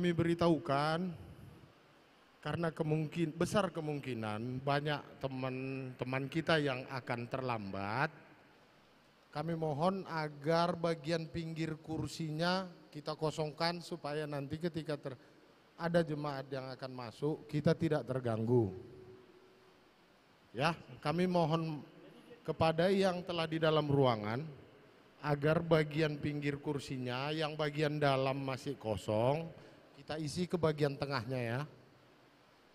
kami beritahukan karena besar kemungkinan banyak teman-teman kita yang akan terlambat. Kami mohon agar bagian pinggir kursinya kita kosongkan supaya nanti ketika ada jemaat yang akan masuk kita tidak terganggu. Ya, kami mohon kepada yang telah di dalam ruangan agar bagian pinggir kursinya yang bagian dalam masih kosong kita isi ke bagian tengahnya ya.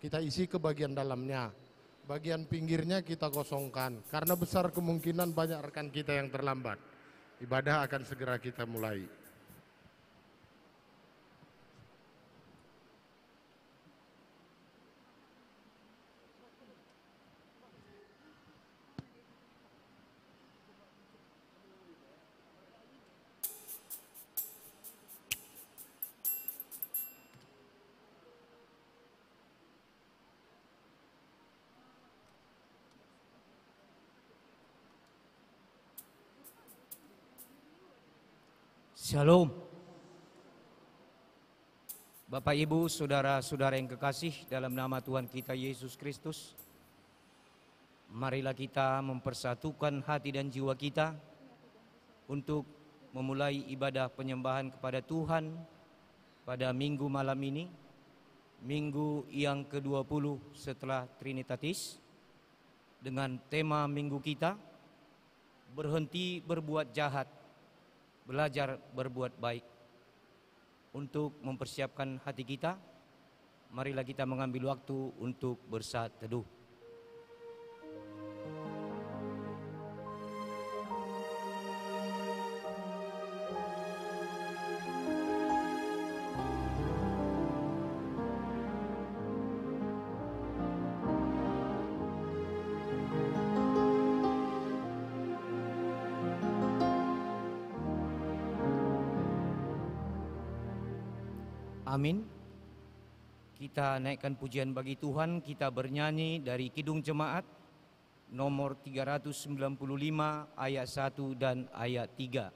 Kita isi ke bagian dalamnya, bagian pinggirnya kita kosongkan karena besar kemungkinan banyak rekan kita yang terlambat. Ibadah akan segera kita mulai. Shalom. Bapak Ibu, saudara-saudara yang kekasih dalam nama Tuhan kita Yesus Kristus, marilah kita mempersatukan hati dan jiwa kita untuk memulai ibadah penyembahan kepada Tuhan pada minggu malam ini, minggu yang ke-20 setelah Trinitatis, dengan tema minggu kita, berhenti berbuat jahat, belajar berbuat baik. Untuk mempersiapkan hati kita, marilah kita mengambil waktu untuk bersaat teduh. Amin. Kita naikkan pujian bagi Tuhan, kita bernyanyi dari Kidung Jemaat nomor 395 ayat 1 dan ayat 3.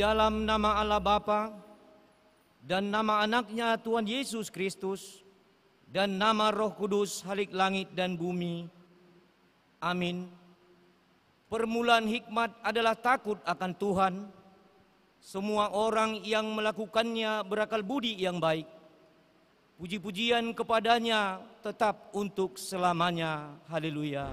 Dalam nama Allah Bapa dan nama anaknya Tuhan Yesus Kristus dan nama Roh Kudus Halik langit dan bumi. Amin. Permulaan hikmat adalah takut akan Tuhan. Semua orang yang melakukannya berakal budi yang baik. Puji-pujian kepadanya tetap untuk selamanya. Haleluya.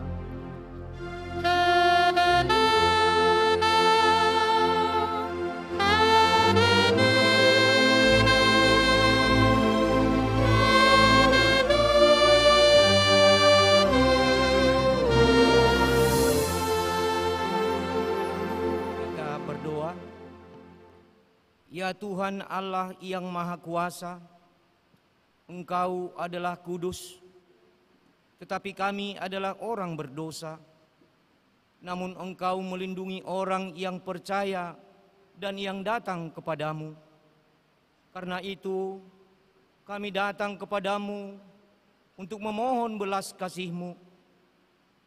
Ya Tuhan Allah yang Maha Kuasa, Engkau adalah kudus, tetapi kami adalah orang berdosa. Namun Engkau melindungi orang yang percaya dan yang datang kepadamu. Karena itu, kami datang kepadamu untuk memohon belas kasih-Mu.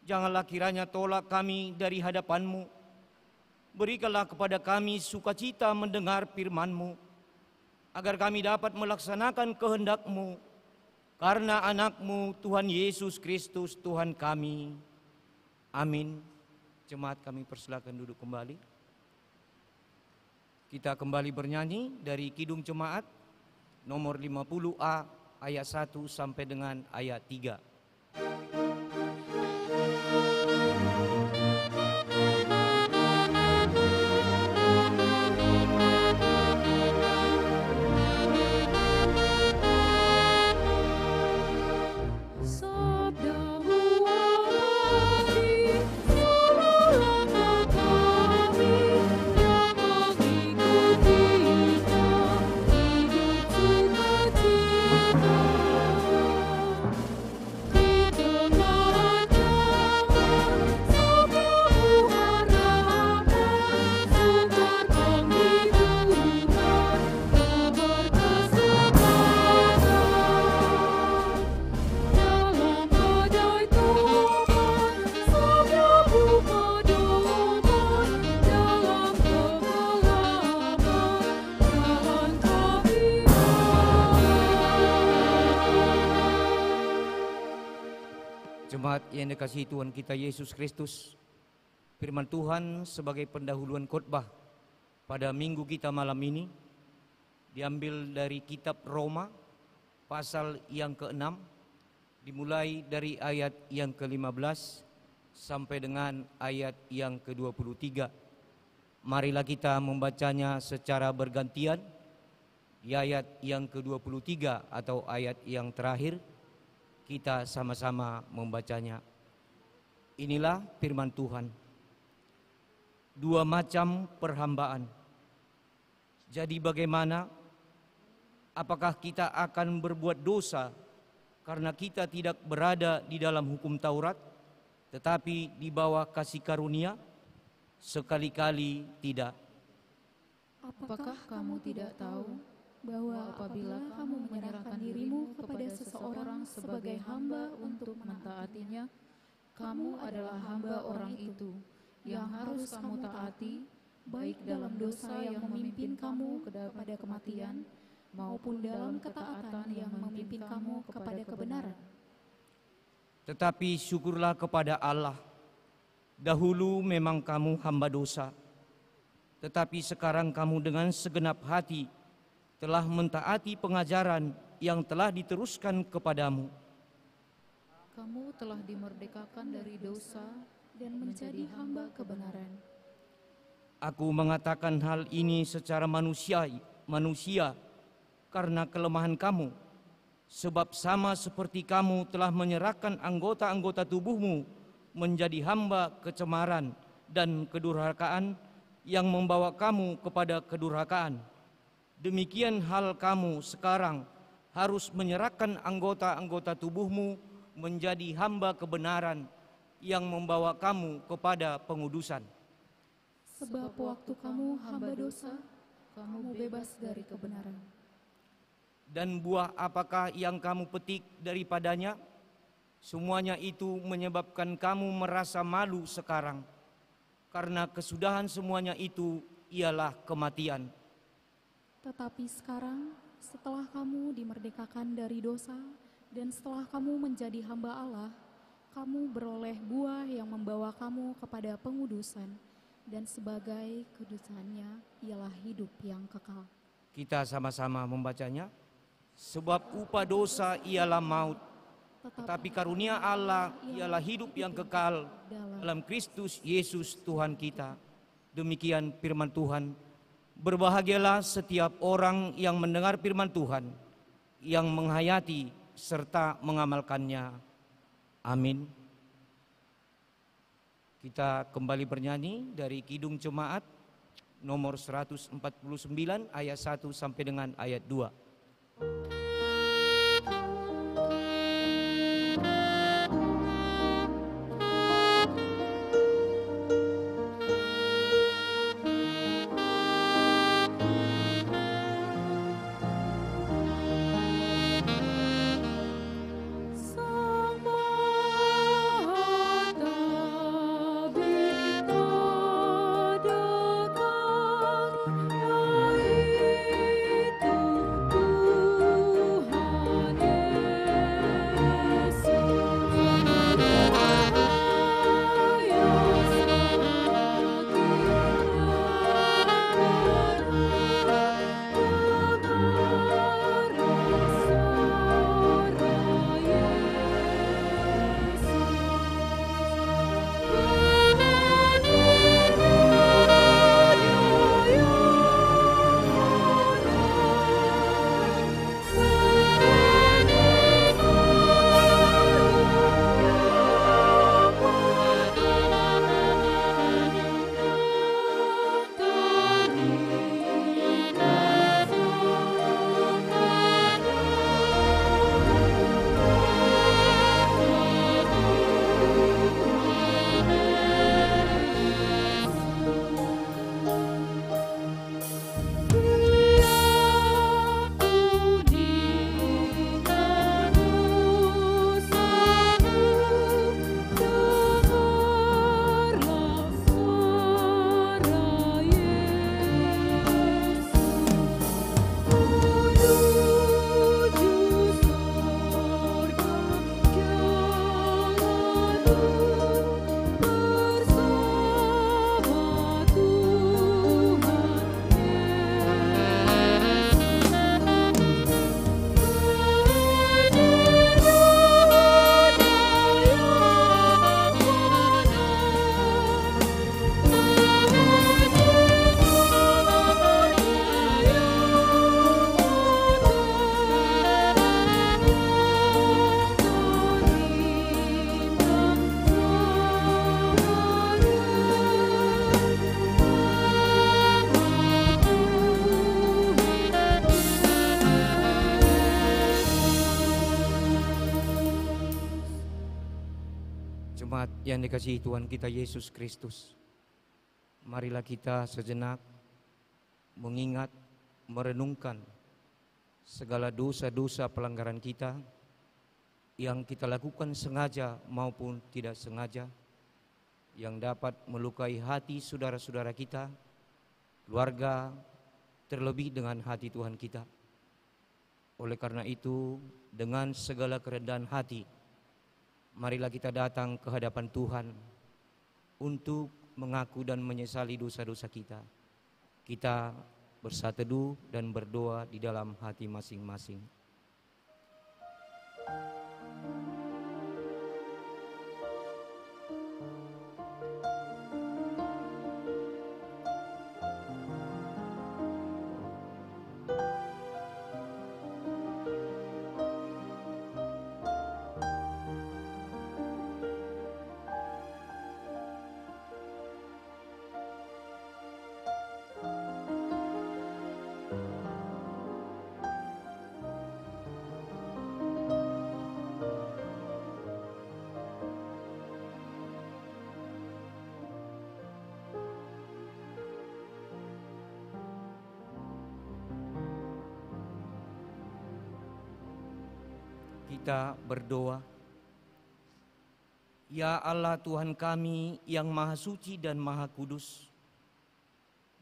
Janganlah kiranya tolak kami dari hadapan-Mu. Berikanlah kepada kami sukacita mendengar firman-Mu, agar kami dapat melaksanakan kehendak-Mu, karena anak-Mu Tuhan Yesus Kristus Tuhan kami. Amin. Jemaat, kami persilakan duduk kembali. Kita kembali bernyanyi dari Kidung Jemaat nomor 50A ayat 1 sampai dengan ayat 3. Jemaat yang dikasihi Tuhan kita Yesus Kristus, firman Tuhan sebagai pendahuluan khotbah pada minggu kita malam ini diambil dari kitab Roma pasal yang ke-6, dimulai dari ayat yang ke-15 sampai dengan ayat yang ke-23. Marilah kita membacanya secara bergantian. Di ayat yang ke-23 atau ayat yang terakhir, kita sama-sama membacanya. Inilah firman Tuhan. Dua macam perhambaan. Jadi bagaimana? Apakah kita akan berbuat dosa karena kita tidak berada di dalam hukum Taurat, tetapi di bawah kasih karunia? Sekali-kali tidak. Apakah kamu tidak tahu bahwa apabila kamu menyerahkan dirimu kepada seseorang sebagai hamba untuk mentaatinya, kamu adalah hamba orang itu yang harus kamu taati, baik dalam dosa yang memimpin kamu kepada kematian, maupun dalam ketaatan yang memimpin kamu kepada kebenaran. Tetapi syukurlah kepada Allah, dahulu memang kamu hamba dosa, tetapi sekarang kamu dengan segenap hati telah mentaati pengajaran yang telah diteruskan kepadamu. Kamu telah dimerdekakan dari dosa dan menjadi hamba kebenaran. Aku mengatakan hal ini secara manusia karena kelemahan kamu, sebab sama seperti kamu telah menyerahkan anggota-anggota tubuhmu menjadi hamba kecemaran dan kedurhakaan yang membawa kamu kepada kedurhakaan. Demikian hal kamu sekarang harus menyerahkan anggota-anggota tubuhmu menjadi hamba kebenaran yang membawa kamu kepada pengudusan. Sebab waktu kamu hamba dosa, kamu bebas dari kebenaran. Dan buah apakah yang kamu petik daripadanya? Semuanya itu menyebabkan kamu merasa malu sekarang, karena kesudahan semuanya itu ialah kematian. Tetapi sekarang, setelah kamu dimerdekakan dari dosa, dan setelah kamu menjadi hamba Allah, kamu beroleh buah yang membawa kamu kepada pengudusan, dan sebagai kudusannya ialah hidup yang kekal. Kita sama-sama membacanya. Sebab upah dosa ialah maut, tetapi karunia Allah ialah hidup yang kekal dalam Kristus Yesus Tuhan kita. Demikian firman Tuhan. Berbahagialah setiap orang yang mendengar firman Tuhan, yang menghayati serta mengamalkannya. Amin. Kita kembali bernyanyi dari Kidung Jemaat nomor 149 ayat 1 sampai dengan ayat 2. Jemaat yang dikasihi Tuhan kita Yesus Kristus, marilah kita sejenak mengingat, merenungkan segala dosa-dosa pelanggaran kita yang kita lakukan sengaja maupun tidak sengaja, yang dapat melukai hati saudara-saudara kita, keluarga, terlebih dengan hati Tuhan kita. Oleh karena itu, dengan segala kerendahan hati, marilah kita datang ke hadapan Tuhan untuk mengaku dan menyesali dosa-dosa kita. Kita bersatu teduh dan berdoa di dalam hati masing-masing. Kita berdoa. Ya Allah Tuhan kami yang Maha Suci dan Maha Kudus,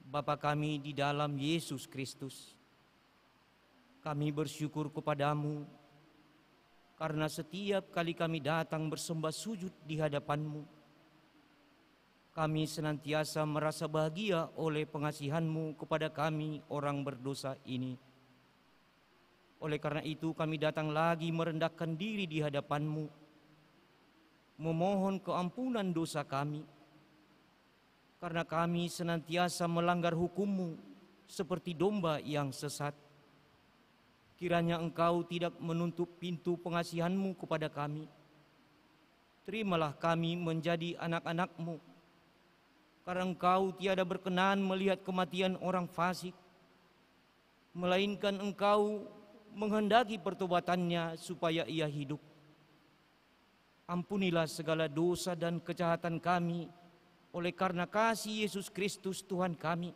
Bapa kami di dalam Yesus Kristus, kami bersyukur kepadamu karena setiap kali kami datang bersembah sujud di hadapan-Mu, kami senantiasa merasa bahagia oleh pengasihan-Mu kepada kami orang berdosa ini. Oleh karena itu kami datang lagi merendahkan diri di hadapan-Mu, memohon keampunan dosa kami, karena kami senantiasa melanggar hukum-Mu seperti domba yang sesat. Kiranya Engkau tidak menutup pintu pengasihan-Mu kepada kami. Terimalah kami menjadi anak-anak-Mu, karena Engkau tiada berkenan melihat kematian orang fasik, melainkan Engkau menghendaki pertobatannya supaya ia hidup. Ampunilah segala dosa dan kejahatan kami oleh karena kasih Yesus Kristus Tuhan kami.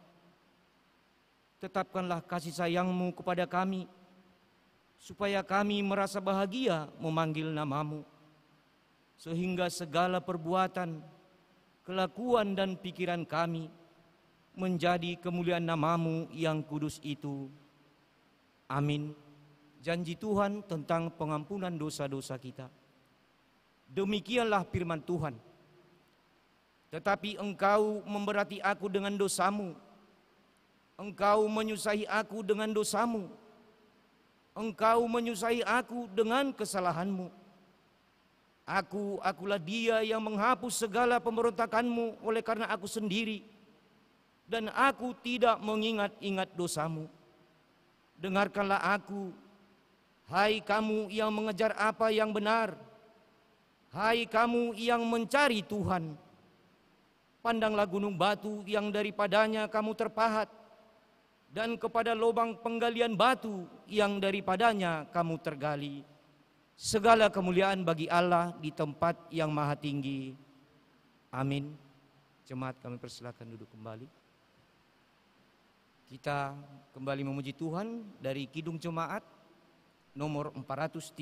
Tetapkanlah kasih sayang-Mu kepada kami, supaya kami merasa bahagia memanggil nama-Mu, sehingga segala perbuatan, kelakuan dan pikiran kami menjadi kemuliaan nama-Mu yang kudus itu. Amin. Janji Tuhan tentang pengampunan dosa-dosa kita. Demikianlah firman Tuhan. Tetapi engkau memberati aku dengan dosamu, engkau menyusahi aku dengan dosamu, engkau menyusahi aku dengan kesalahanmu. Akulah dia yang menghapus segala pemberontakanmu oleh karena aku sendiri, dan aku tidak mengingat-ingat dosamu. Dengarkanlah aku, hai kamu yang mengejar apa yang benar, hai kamu yang mencari Tuhan. Pandanglah gunung batu yang daripadanya kamu terpahat, dan kepada lubang penggalian batu yang daripadanya kamu tergali. Segala kemuliaan bagi Allah di tempat yang maha tinggi. Amin. Jemaat, kami persilakan duduk kembali. Kita kembali memuji Tuhan dari Kidung Jemaat nomor 438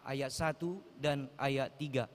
ayat 1 dan ayat 3.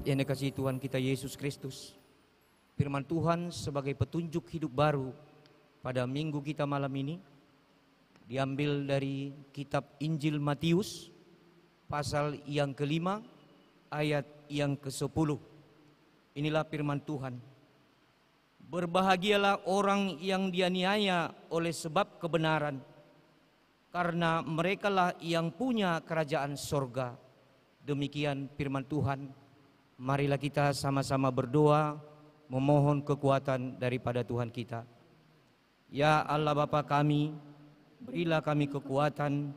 Yang dikasihi Tuhan kita Yesus Kristus, firman Tuhan sebagai petunjuk hidup baru pada minggu kita malam ini diambil dari kitab Injil Matius pasal yang ke-5 ayat yang ke-10. Inilah firman Tuhan. Berbahagialah orang yang dianiaya oleh sebab kebenaran, karena merekalah yang punya kerajaan sorga. Demikian firman Tuhan. Marilah kita sama-sama berdoa, memohon kekuatan daripada Tuhan kita. Ya Allah Bapa kami, berilah kami kekuatan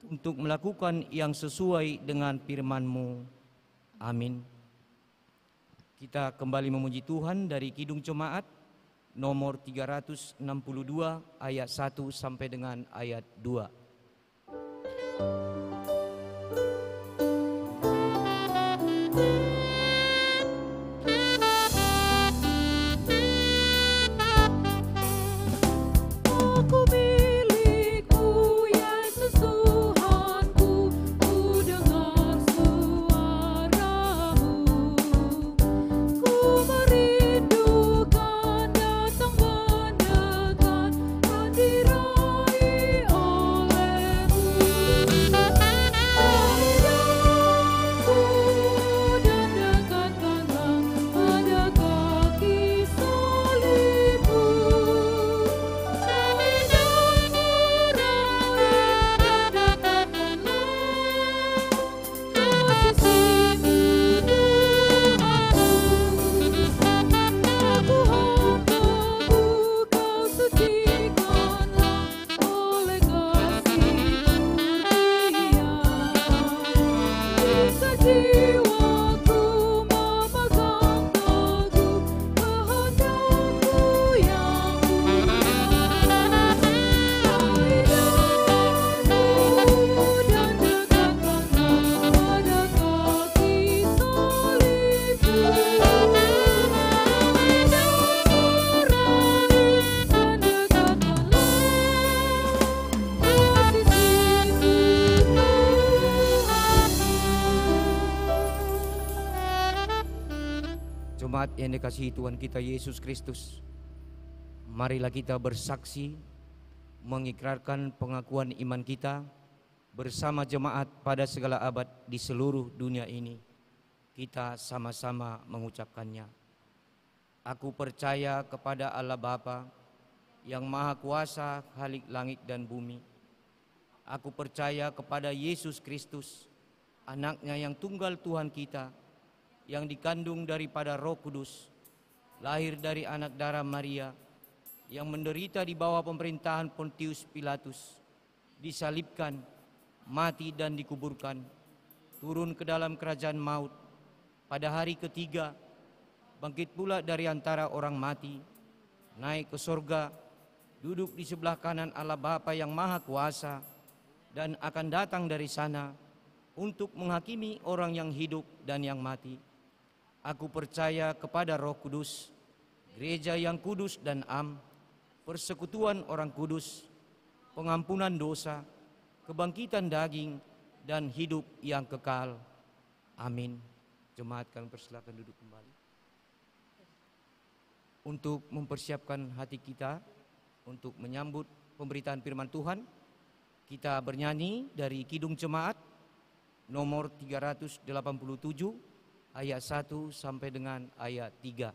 untuk melakukan yang sesuai dengan firman-Mu. Amin. Kita kembali memuji Tuhan dari Kidung Jemaat nomor 362 ayat 1 sampai dengan ayat 2. Jemaat yang dikasihi Tuhan kita Yesus Kristus, marilah kita bersaksi mengikrarkan pengakuan iman kita bersama jemaat pada segala abad di seluruh dunia ini. Kita sama-sama mengucapkannya. Aku percaya kepada Allah Bapa yang Maha Kuasa, Khalik langit dan bumi. Aku percaya kepada Yesus Kristus, Anaknya yang tunggal Tuhan kita, yang dikandung daripada Roh Kudus, lahir dari anak darah Maria, yang menderita di bawah pemerintahan Pontius Pilatus, disalibkan, mati dan dikuburkan, turun ke dalam kerajaan maut, pada hari ketiga bangkit pula dari antara orang mati, naik ke sorga, duduk di sebelah kanan Allah Bapa yang Maha Kuasa, dan akan datang dari sana untuk menghakimi orang yang hidup dan yang mati. Aku percaya kepada Roh Kudus, gereja yang kudus dan am, persekutuan orang kudus, pengampunan dosa, kebangkitan daging, dan hidup yang kekal. Amin. Jemaat, kami persilakan duduk kembali. Untuk mempersiapkan hati kita untuk menyambut pemberitaan firman Tuhan, kita bernyanyi dari Kidung Jemaat nomor 387 ayat 1 sampai dengan ayat 3.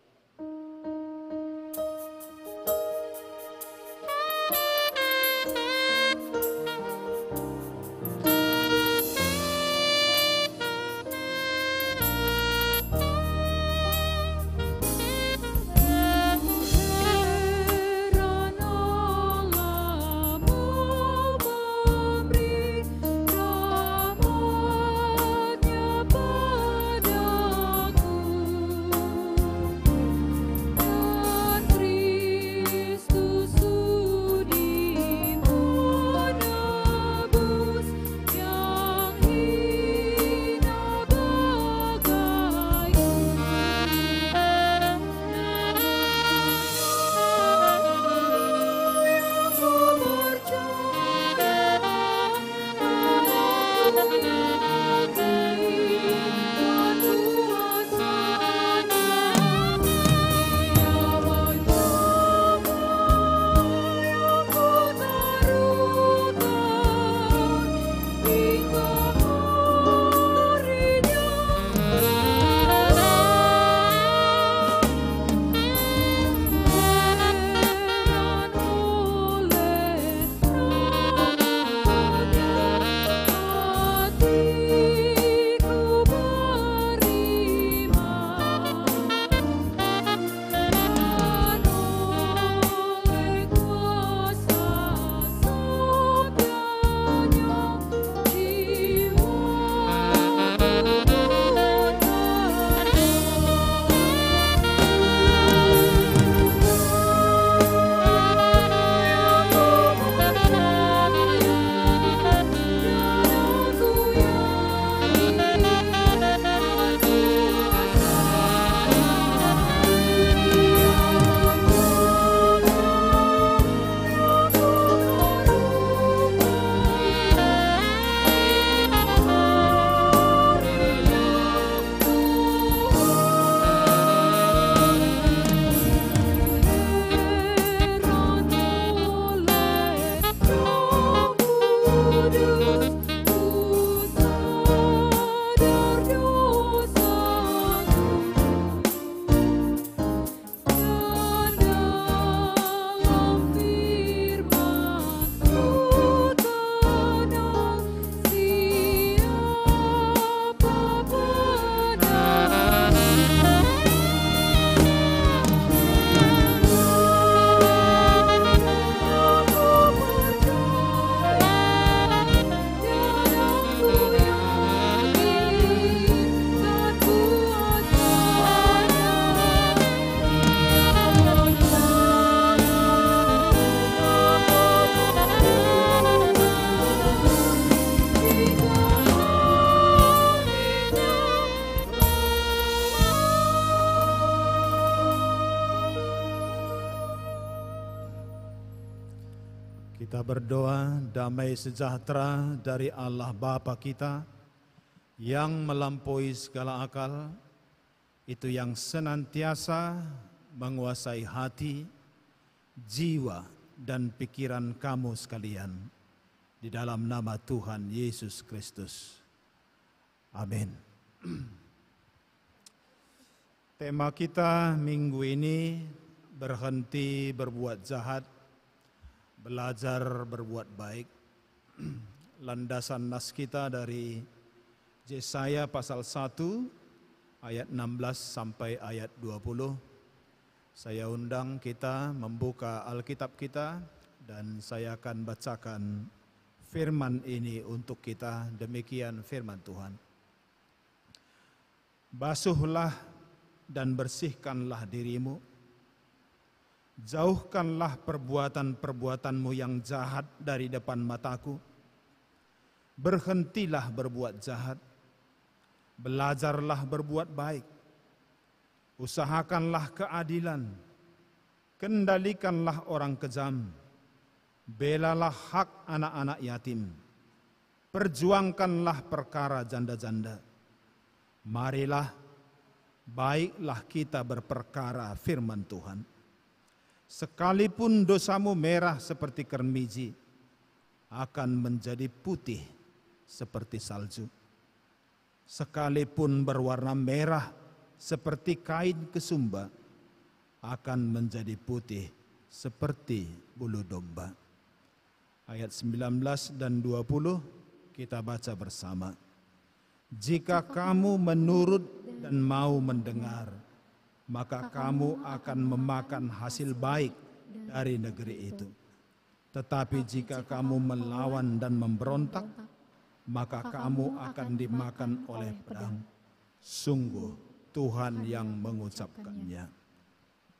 Kita berdoa damai sejahtera dari Allah Bapa kita yang melampaui segala akal itu yang senantiasa menguasai hati, jiwa, dan pikiran kamu sekalian, di dalam nama Tuhan Yesus Kristus. Amin. Tema kita minggu ini berhenti berbuat jahat, belajar berbuat baik. Landasan nas kita dari Yesaya pasal 1 ayat 16 sampai ayat 20. Saya undang kita membuka Alkitab kita dan saya akan bacakan firman ini untuk kita. Demikian firman Tuhan. Basuhlah dan bersihkanlah dirimu. Jauhkanlah perbuatan-perbuatanmu yang jahat dari depan mataku. Berhentilah berbuat jahat. Belajarlah berbuat baik. Usahakanlah keadilan. Kendalikanlah orang kejam. Belalah hak anak-anak yatim. Perjuangkanlah perkara janda-janda. Marilah, baiklah kita berperkara firman Tuhan. Sekalipun dosamu merah seperti kermiji, akan menjadi putih seperti salju. Sekalipun berwarna merah seperti kain kesumba, akan menjadi putih seperti bulu domba. Ayat 19 dan 20 kita baca bersama. Jika kamu menurut dan mau mendengar, maka kamu akan memakan hasil baik dari negeri itu. Tetapi jika kamu melawan dan memberontak, maka kamu akan dimakan oleh pedang. Sungguh Tuhan yang mengucapkannya.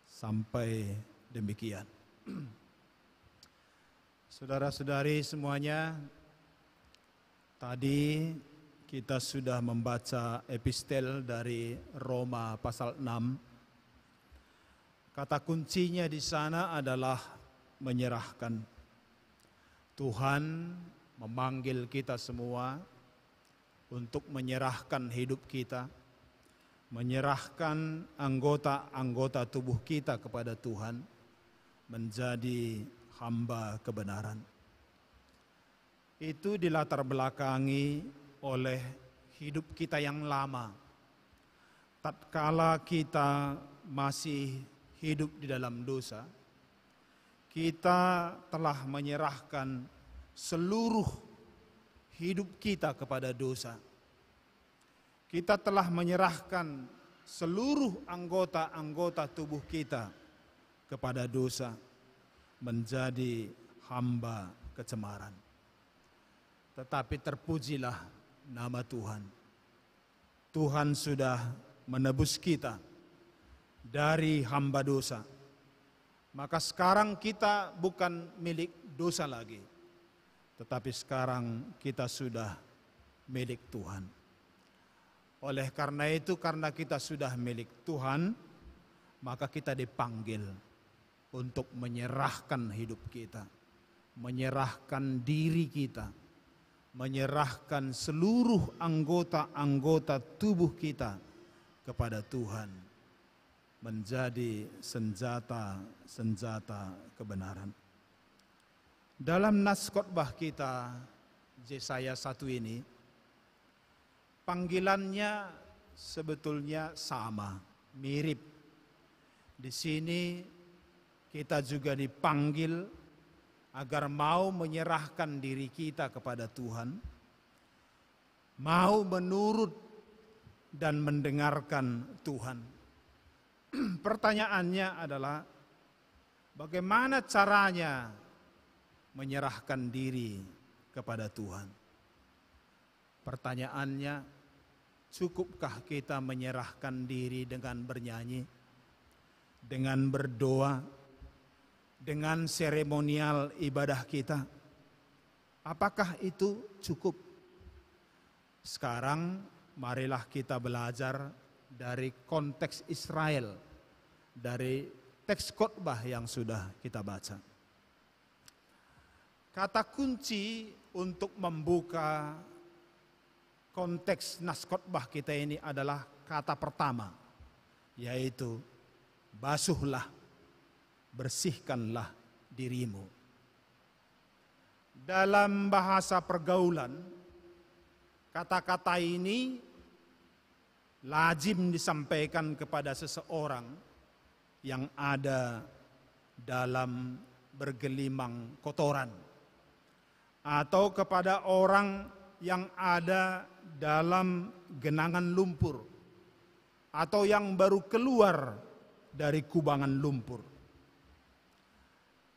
Sampai demikian. Saudara-saudari semuanya, tadi kita sudah membaca epistel dari Roma pasal 6. Kata kuncinya di sana adalah menyerahkan. Tuhan memanggil kita semua untuk menyerahkan hidup kita, menyerahkan anggota-anggota tubuh kita kepada Tuhan, menjadi hamba kebenaran. Itu dilatar belakangi oleh hidup kita yang lama. Tatkala kita masih hidup di dalam dosa, kita telah menyerahkan seluruh hidup kita kepada dosa. Kita telah menyerahkan seluruh anggota-anggota tubuh kita kepada dosa, menjadi hamba kecemaran. Tetapi terpujilah nama Tuhan. Tuhan sudah menebus kita dari hamba dosa. Maka sekarang kita bukan milik dosa lagi, tetapi sekarang kita sudah milik Tuhan. Oleh karena itu, karena kita sudah milik Tuhan, maka kita dipanggil untuk menyerahkan hidup kita, menyerahkan diri kita, menyerahkan seluruh anggota-anggota tubuh kita kepada Tuhan, menjadi senjata-senjata kebenaran. Dalam nas khotbah kita Yesaya 1 ini, panggilannya sebetulnya sama, mirip. Di sini kita juga dipanggil agar mau menyerahkan diri kita kepada Tuhan, mau menurut dan mendengarkan Tuhan. Pertanyaannya adalah bagaimana caranya menyerahkan diri kepada Tuhan? Pertanyaannya, cukupkah kita menyerahkan diri dengan bernyanyi, dengan berdoa, dengan seremonial ibadah kita? Apakah itu cukup? Sekarang marilah kita belajar dari konteks Israel, dari teks khotbah yang sudah kita baca. Kata kunci untuk membuka konteks nas khotbah kita ini adalah kata pertama, yaitu basuhlah, bersihkanlah dirimu. Dalam bahasa pergaulan, kata-kata ini lazim disampaikan kepada seseorang yang ada dalam bergelimang kotoran, atau kepada orang yang ada dalam genangan lumpur, atau yang baru keluar dari kubangan lumpur.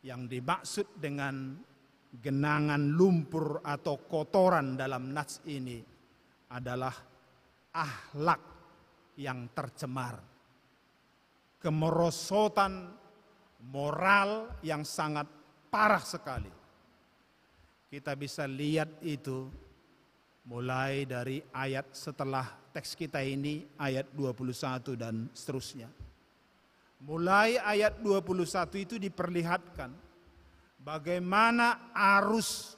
Yang dimaksud dengan genangan lumpur atau kotoran dalam nats ini adalah akhlak yang tercemar, kemerosotan moral yang sangat parah sekali. Kita bisa lihat itu mulai dari ayat setelah teks kita ini, ayat 21 dan seterusnya. Mulai ayat 21 itu diperlihatkan bagaimana arus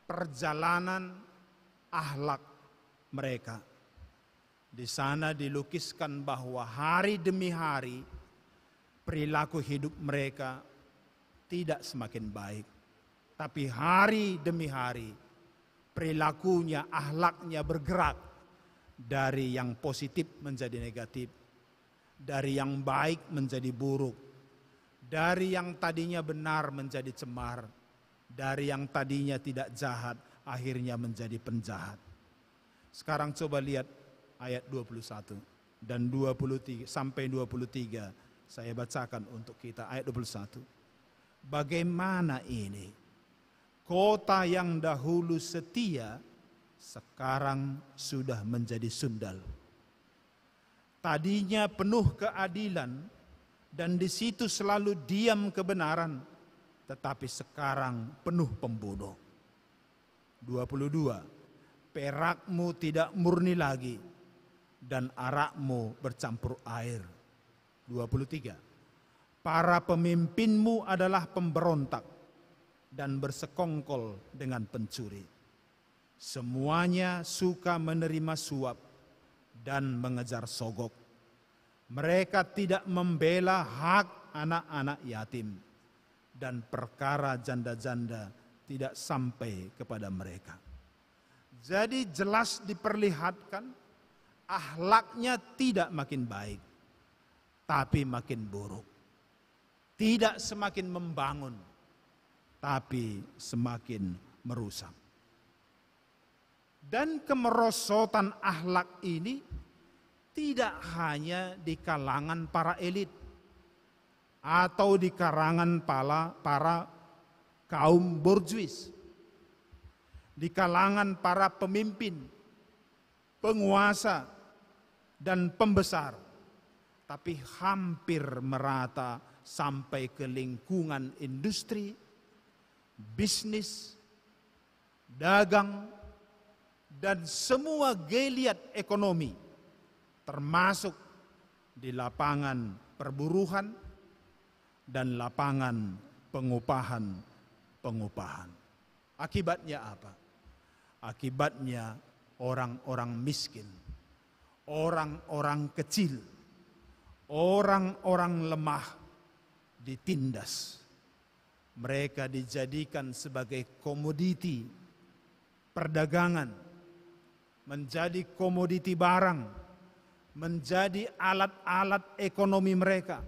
perjalanan akhlak mereka. Di sana dilukiskan bahwa hari demi hari perilaku hidup mereka tidak semakin baik. Tapi hari demi hari perilakunya, akhlaknya bergerak dari yang positif menjadi negatif, dari yang baik menjadi buruk, dari yang tadinya benar menjadi cemar, dari yang tadinya tidak jahat akhirnya menjadi penjahat. Sekarang coba lihat ayat 21 dan 23 sampai 23 saya bacakan untuk kita. Ayat 21. Bagaimana ini? Kota yang dahulu setia sekarang sudah menjadi sundal. Tadinya penuh keadilan dan di situ selalu diam kebenaran, tetapi sekarang penuh pembunuh. 22. Perakmu tidak murni lagi dan arakmu bercampur air. 23. Para pemimpinmu adalah pemberontak dan bersekongkol dengan pencuri. Semuanya suka menerima suap dan mengejar sogok. Mereka tidak membela hak anak-anak yatim dan perkara janda-janda tidak sampai kepada mereka. Jadi jelas diperlihatkan akhlaknya tidak makin baik, tapi makin buruk. Tidak semakin membangun, tapi semakin merusak. Dan kemerosotan akhlak ini tidak hanya di kalangan para elit atau di kalangan para kaum borjuis, di kalangan para pemimpin, penguasa, dan pembesar, tapi hampir merata sampai ke lingkungan industri, bisnis, dagang, dan semua geliat ekonomi, termasuk di lapangan perburuhan dan lapangan pengupahan. Akibatnya apa? Akibatnya orang-orang miskin, orang-orang kecil, orang-orang lemah ditindas. Mereka dijadikan sebagai komoditi perdagangan, menjadi komoditi barang, menjadi alat-alat ekonomi mereka,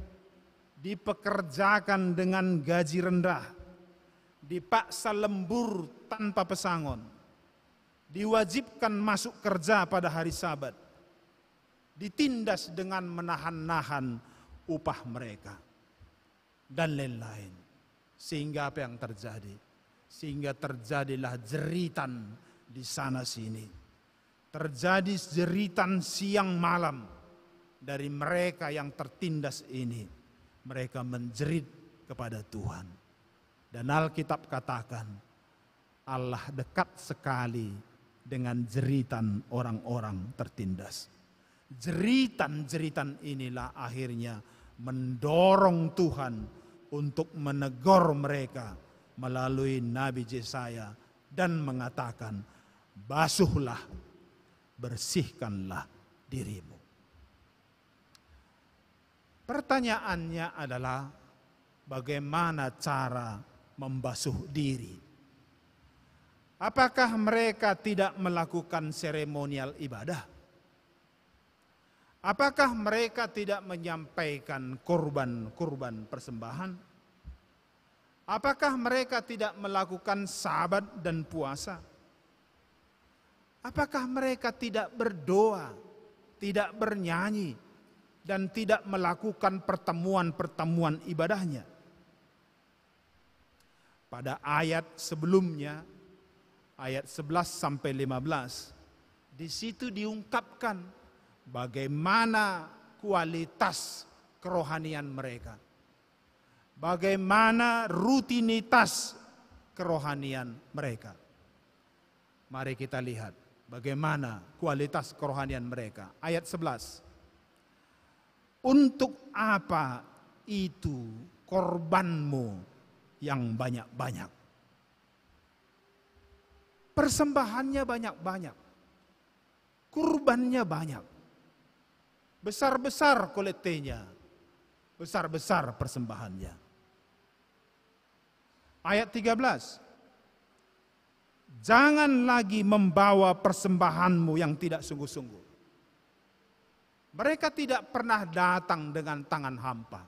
dipekerjakan dengan gaji rendah, dipaksa lembur tanpa pesangon, diwajibkan masuk kerja pada hari Sabat, ditindas dengan menahan-nahan upah mereka, dan lain-lain. Sehingga apa yang terjadi? Sehingga terjadilah jeritan di sana sini. Terjadi jeritan siang malam dari mereka yang tertindas ini. Mereka menjerit kepada Tuhan. Dan Alkitab katakan, Allah dekat sekali dengan jeritan orang-orang tertindas. Jeritan-jeritan inilah akhirnya mendorong Tuhan untuk menegur mereka melalui Nabi Yesaya dan mengatakan, basuhlah, bersihkanlah dirimu. Pertanyaannya adalah bagaimana cara membasuh diri? Apakah mereka tidak melakukan seremonial ibadah? Apakah mereka tidak menyampaikan kurban-kurban persembahan? Apakah mereka tidak melakukan sabat dan puasa? Apakah mereka tidak berdoa, tidak bernyanyi, dan tidak melakukan pertemuan-pertemuan ibadahnya? Pada ayat sebelumnya, ayat 11 sampai 15, di situ diungkapkan bagaimana kualitas kerohanian mereka. Bagaimana rutinitas kerohanian mereka. Mari kita lihat bagaimana kualitas kerohanian mereka. Ayat 11. Untuk apa itu korbanmu yang banyak-banyak? Persembahannya banyak-banyak. Kurbannya banyak. Besar-besar kolektenya. Besar-besar persembahannya. Ayat 13. Jangan lagi membawa persembahanmu yang tidak sungguh-sungguh. Mereka tidak pernah datang dengan tangan hampa.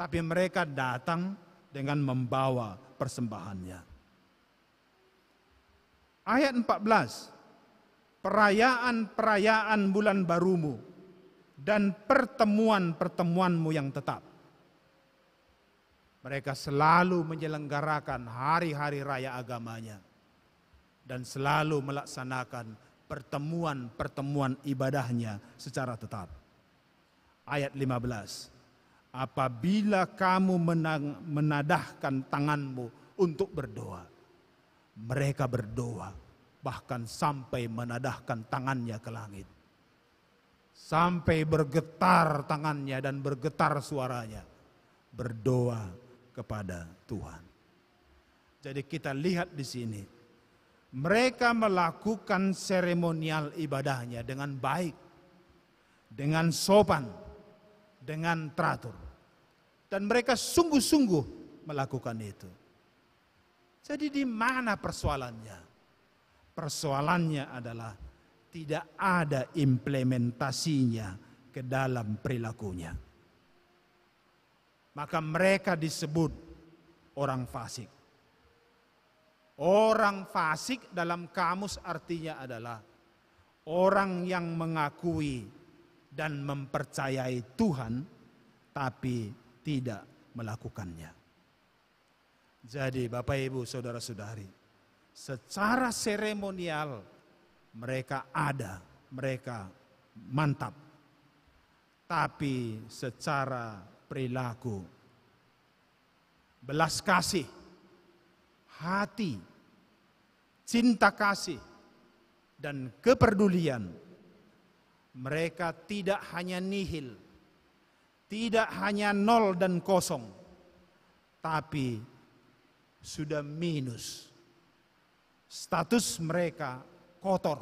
Tapi mereka datang dengan membawa persembahannya. Ayat 14. Perayaan-perayaan bulan barumu dan pertemuan-pertemuanmu yang tetap. Mereka selalu menyelenggarakan hari-hari raya agamanya dan selalu melaksanakan pertemuan-pertemuan ibadahnya secara tetap. Ayat 15. Apabila kamu menadahkan tanganmu untuk berdoa, mereka berdoa bahkan sampai menadahkan tangannya ke langit. Sampai bergetar tangannya dan bergetar suaranya berdoa kepada Tuhan. Jadi kita lihat di sini, mereka melakukan seremonial ibadahnya dengan baik, dengan sopan, dengan teratur. Dan mereka sungguh-sungguh melakukan itu. Jadi di mana persoalannya? Persoalannya adalah tidak ada implementasinya ke dalam perilakunya. Maka mereka disebut orang fasik. Orang fasik dalam kamus artinya adalah orang yang mengakui dan mempercayai Tuhan tapi tidak melakukannya. Jadi Bapak Ibu Saudara-saudari, secara seremonial mereka ada, mereka mantap. Tapi secara perilaku, belas kasih, hati, cinta kasih, dan kepedulian, mereka tidak hanya nihil, tidak hanya nol dan kosong, tapi sudah minus. Status mereka kotor,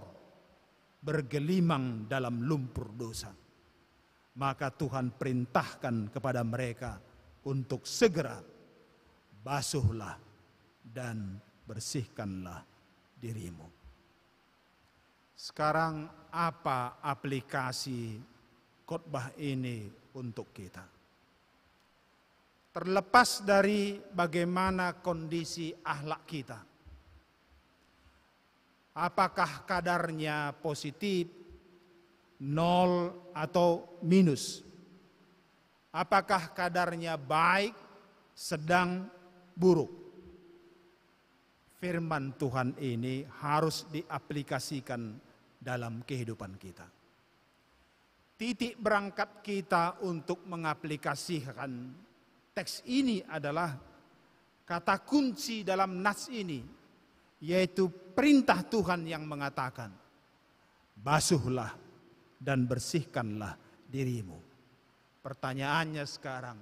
bergelimang dalam lumpur dosa. Maka Tuhan perintahkan kepada mereka untuk segera basuhlah dan bersihkanlah dirimu. Sekarang apa aplikasi khotbah ini untuk kita? Terlepas dari bagaimana kondisi akhlak kita. Apakah kadarnya positif, nol atau minus? Apakah kadarnya baik, sedang, buruk? Firman Tuhan ini harus diaplikasikan dalam kehidupan kita. Titik berangkat kita untuk mengaplikasikan teks ini adalah kata kunci dalam nas ini, yaitu perintah Tuhan yang mengatakan, basuhlah dan bersihkanlah dirimu. Pertanyaannya sekarang,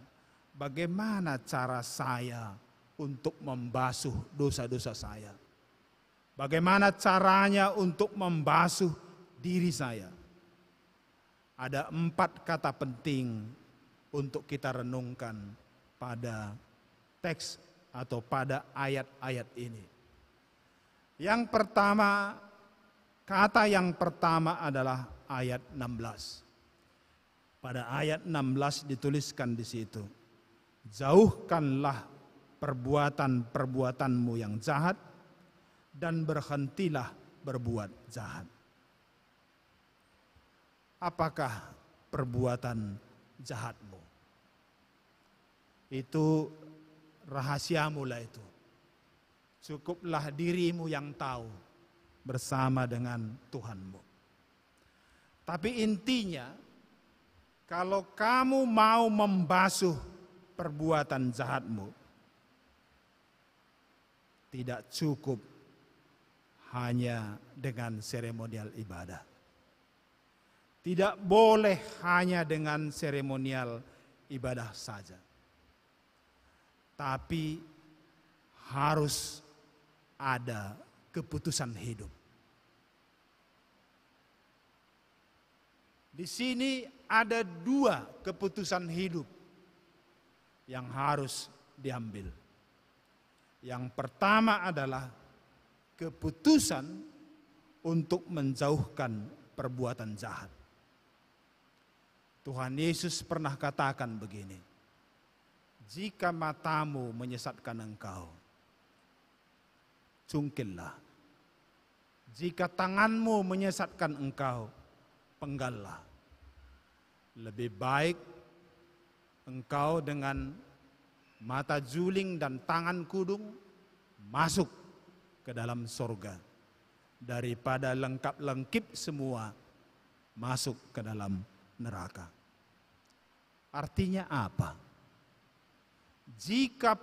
bagaimana cara saya untuk membasuh dosa-dosa saya? Bagaimana caranya untuk membasuh diri saya? Ada 4 kata penting untuk kita renungkan pada teks atau pada ayat-ayat ini. Yang pertama, kata yang pertama adalah ayat 16. Pada ayat 16 dituliskan di situ, jauhkanlah perbuatan-perbuatanmu yang jahat dan berhentilah berbuat jahat. Apakah perbuatan jahatmu? Itu rahasiamu lah itu. Cukuplah dirimu yang tahu bersama dengan Tuhanmu. Tapi intinya, kalau kamu mau membasuh perbuatan jahatmu, tidak cukup hanya dengan seremonial ibadah. Tidak boleh hanya dengan seremonial ibadah saja. Tapi harus ada keputusan hidup. Di sini ada 2 keputusan hidup yang harus diambil. Yang pertama adalah keputusan untuk menjauhkan perbuatan jahat. Tuhan Yesus pernah katakan begini, jika matamu menyesatkan engkau, cungkillah. Jika tanganmu menyesatkan engkau, penggallah. Lebih baik engkau dengan mata juling dan tangan kudung masuk ke dalam surga daripada lengkap-lengkip semua masuk ke dalam neraka. Artinya apa? Jika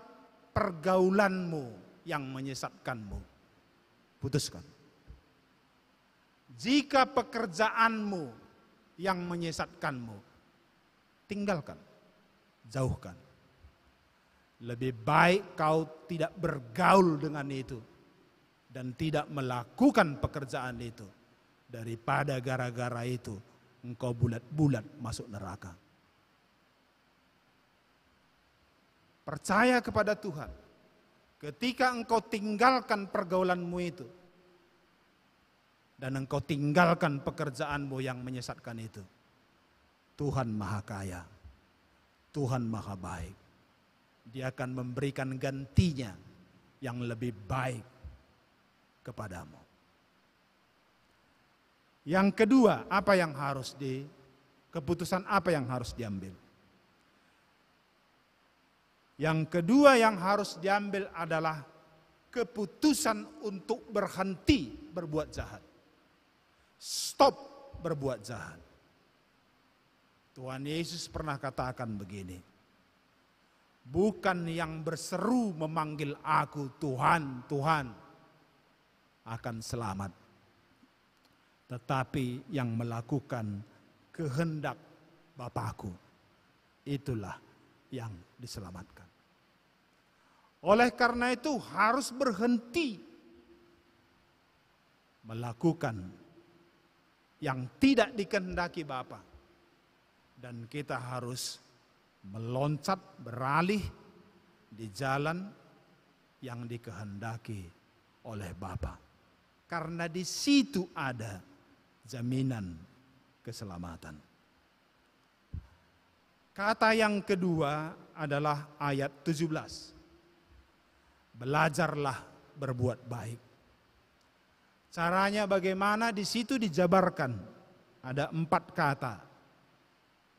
pergaulanmu yang menyesatkanmu, putuskan. Jika pekerjaanmu yang menyesatkanmu, tinggalkan, jauhkan. Lebih baik kau tidak bergaul dengan itu dan tidak melakukan pekerjaan itu daripada gara-gara itu engkau bulat-bulat masuk neraka. Percaya kepada Tuhan. Ketika engkau tinggalkan pergaulanmu itu dan engkau tinggalkan pekerjaanmu yang menyesatkan itu, Tuhan Maha Kaya, Tuhan Maha Baik. Dia akan memberikan gantinya yang lebih baik kepadamu. Yang kedua, keputusan apa yang harus diambil? Yang kedua yang harus diambil adalah keputusan untuk berhenti berbuat jahat. Stop berbuat jahat. Tuhan Yesus pernah katakan begini, bukan yang berseru memanggil aku Tuhan, Tuhan akan selamat, tetapi yang melakukan kehendak Bapakku, itulah yang diselamatkan. Oleh karena itu harus berhenti melakukan yang tidak dikehendaki Bapa, dan kita harus meloncat beralih di jalan yang dikehendaki oleh Bapa. Karena di situ ada jaminan keselamatan. Kata yang kedua adalah ayat 17. Belajarlah berbuat baik. Caranya bagaimana? Di situ dijabarkan. Ada 4 kata.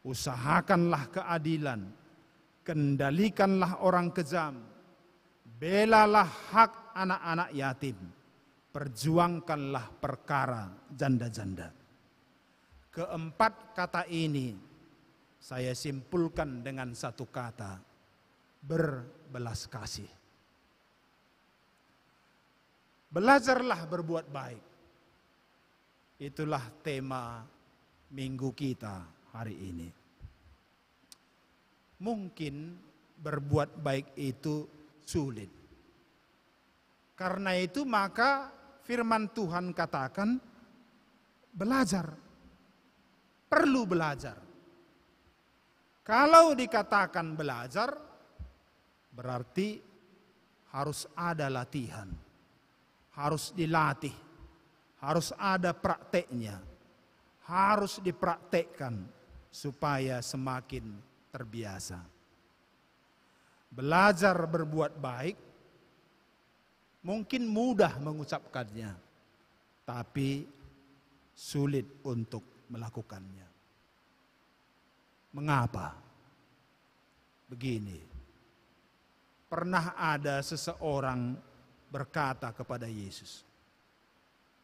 Usahakanlah keadilan, kendalikanlah orang kejam, belalah hak anak-anak yatim, perjuangkanlah perkara janda-janda. Keempat kata ini saya simpulkan dengan satu kata, berbelas kasih. Belajarlah berbuat baik. Itulah tema minggu kita hari ini. Mungkin berbuat baik itu sulit. Karena itu maka firman Tuhan katakan belajar. Perlu belajar. Kalau dikatakan belajar, berarti harus ada latihan, harus dilatih, harus ada prakteknya, harus dipraktekkan supaya semakin terbiasa. Belajar berbuat baik mungkin mudah mengucapkannya, tapi sulit untuk melakukannya. Mengapa? Begini, pernah ada seseorang berkata kepada Yesus,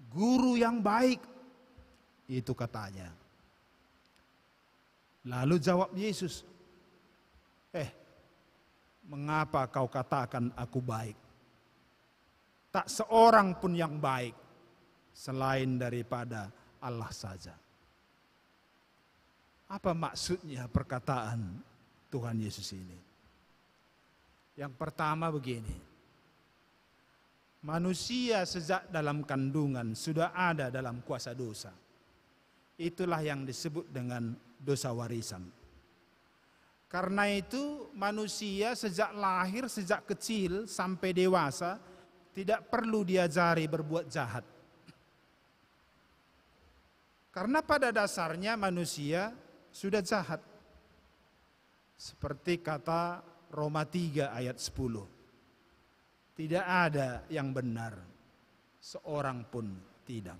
"Guru yang baik," itu katanya. Lalu jawab Yesus, "Mengapa kau katakan aku baik? Tak seorang pun yang baik selain daripada Allah saja." Apa maksudnya perkataan Tuhan Yesus ini? Yang pertama begini, manusia sejak dalam kandungan sudah ada dalam kuasa dosa. Itulah yang disebut dengan dosa warisan. Karena itu manusia sejak lahir, sejak kecil sampai dewasa tidak perlu diajari berbuat jahat. Karena pada dasarnya manusia sudah jahat. Seperti kata Roma 3 ayat 10. Tidak ada yang benar, seorang pun tidak.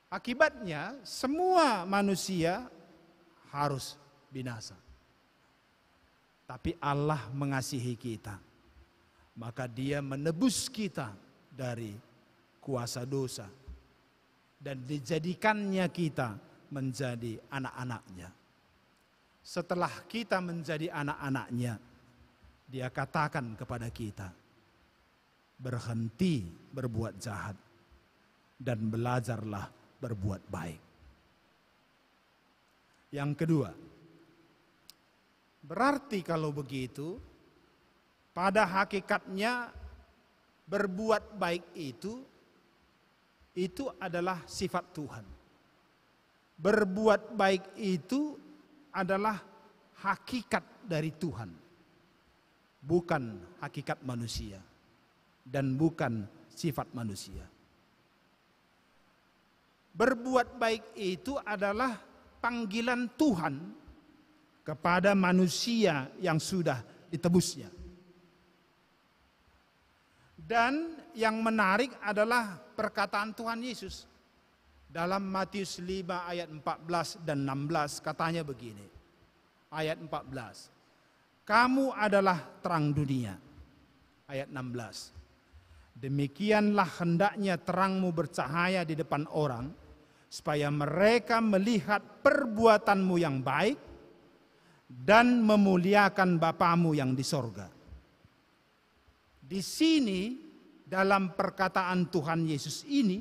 Akibatnya semua manusia harus binasa. Tapi Allah mengasihi kita, maka Dia menebus kita dari kuasa dosa dan dijadikannya kita menjadi anak-anaknya. Setelah kita menjadi anak-anaknya, Dia katakan kepada kita, berhenti berbuat jahat dan belajarlah berbuat baik. Yang kedua, berarti kalau begitu, pada hakikatnya berbuat baik itu adalah sifat Tuhan. Berbuat baik itu adalah hakikat dari Tuhan, bukan hakikat manusia dan bukan sifat manusia. Berbuat baik itu adalah panggilan Tuhan kepada manusia yang sudah ditebusnya. Dan yang menarik adalah perkataan Tuhan Yesus. Dalam Matius 5 ayat 14 dan 16 katanya begini. Ayat 14. Kamu adalah terang dunia. Ayat 16. Demikianlah hendaknya terangmu bercahaya di depan orang, supaya mereka melihat perbuatanmu yang baik dan memuliakan Bapamu yang di sorga. Di sini dalam perkataan Tuhan Yesus ini,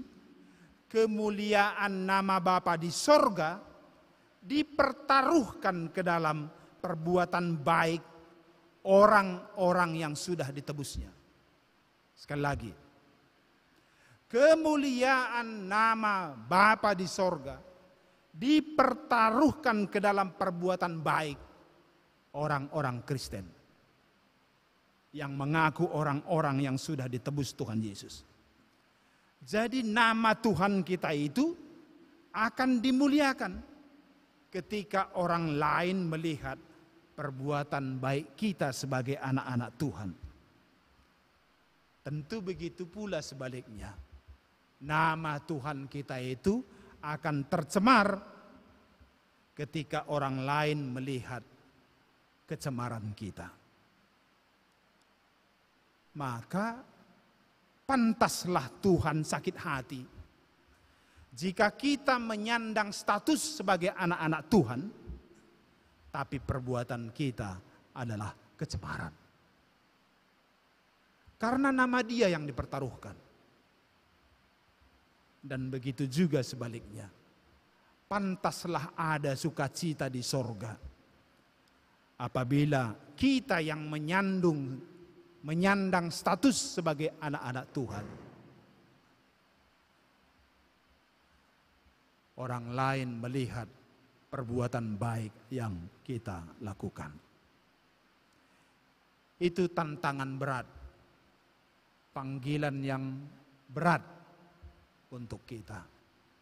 kemuliaan nama Bapa di sorga dipertaruhkan ke dalam perbuatan baik orang-orang yang sudah ditebusnya. Sekali lagi, kemuliaan nama Bapa di sorga dipertaruhkan ke dalam perbuatan baik orang-orang Kristen yang mengaku orang-orang yang sudah ditebus Tuhan Yesus. Jadi nama Tuhan kita itu akan dimuliakan ketika orang lain melihat perbuatan baik kita sebagai anak-anak Tuhan. Tentu begitu pula sebaliknya. Nama Tuhan kita itu akan tercemar ketika orang lain melihat kecemaran kita. Maka pantaslah Tuhan sakit hati jika kita menyandang status sebagai anak-anak Tuhan, tapi perbuatan kita adalah kecemaran. Karena nama Dia yang dipertaruhkan. Dan begitu juga sebaliknya. Pantaslah ada sukacita di sorga apabila kita yang menyandang status sebagai anak-anak Tuhan, orang lain melihat perbuatan baik yang kita lakukan. Itu tantangan berat, panggilan yang berat untuk kita.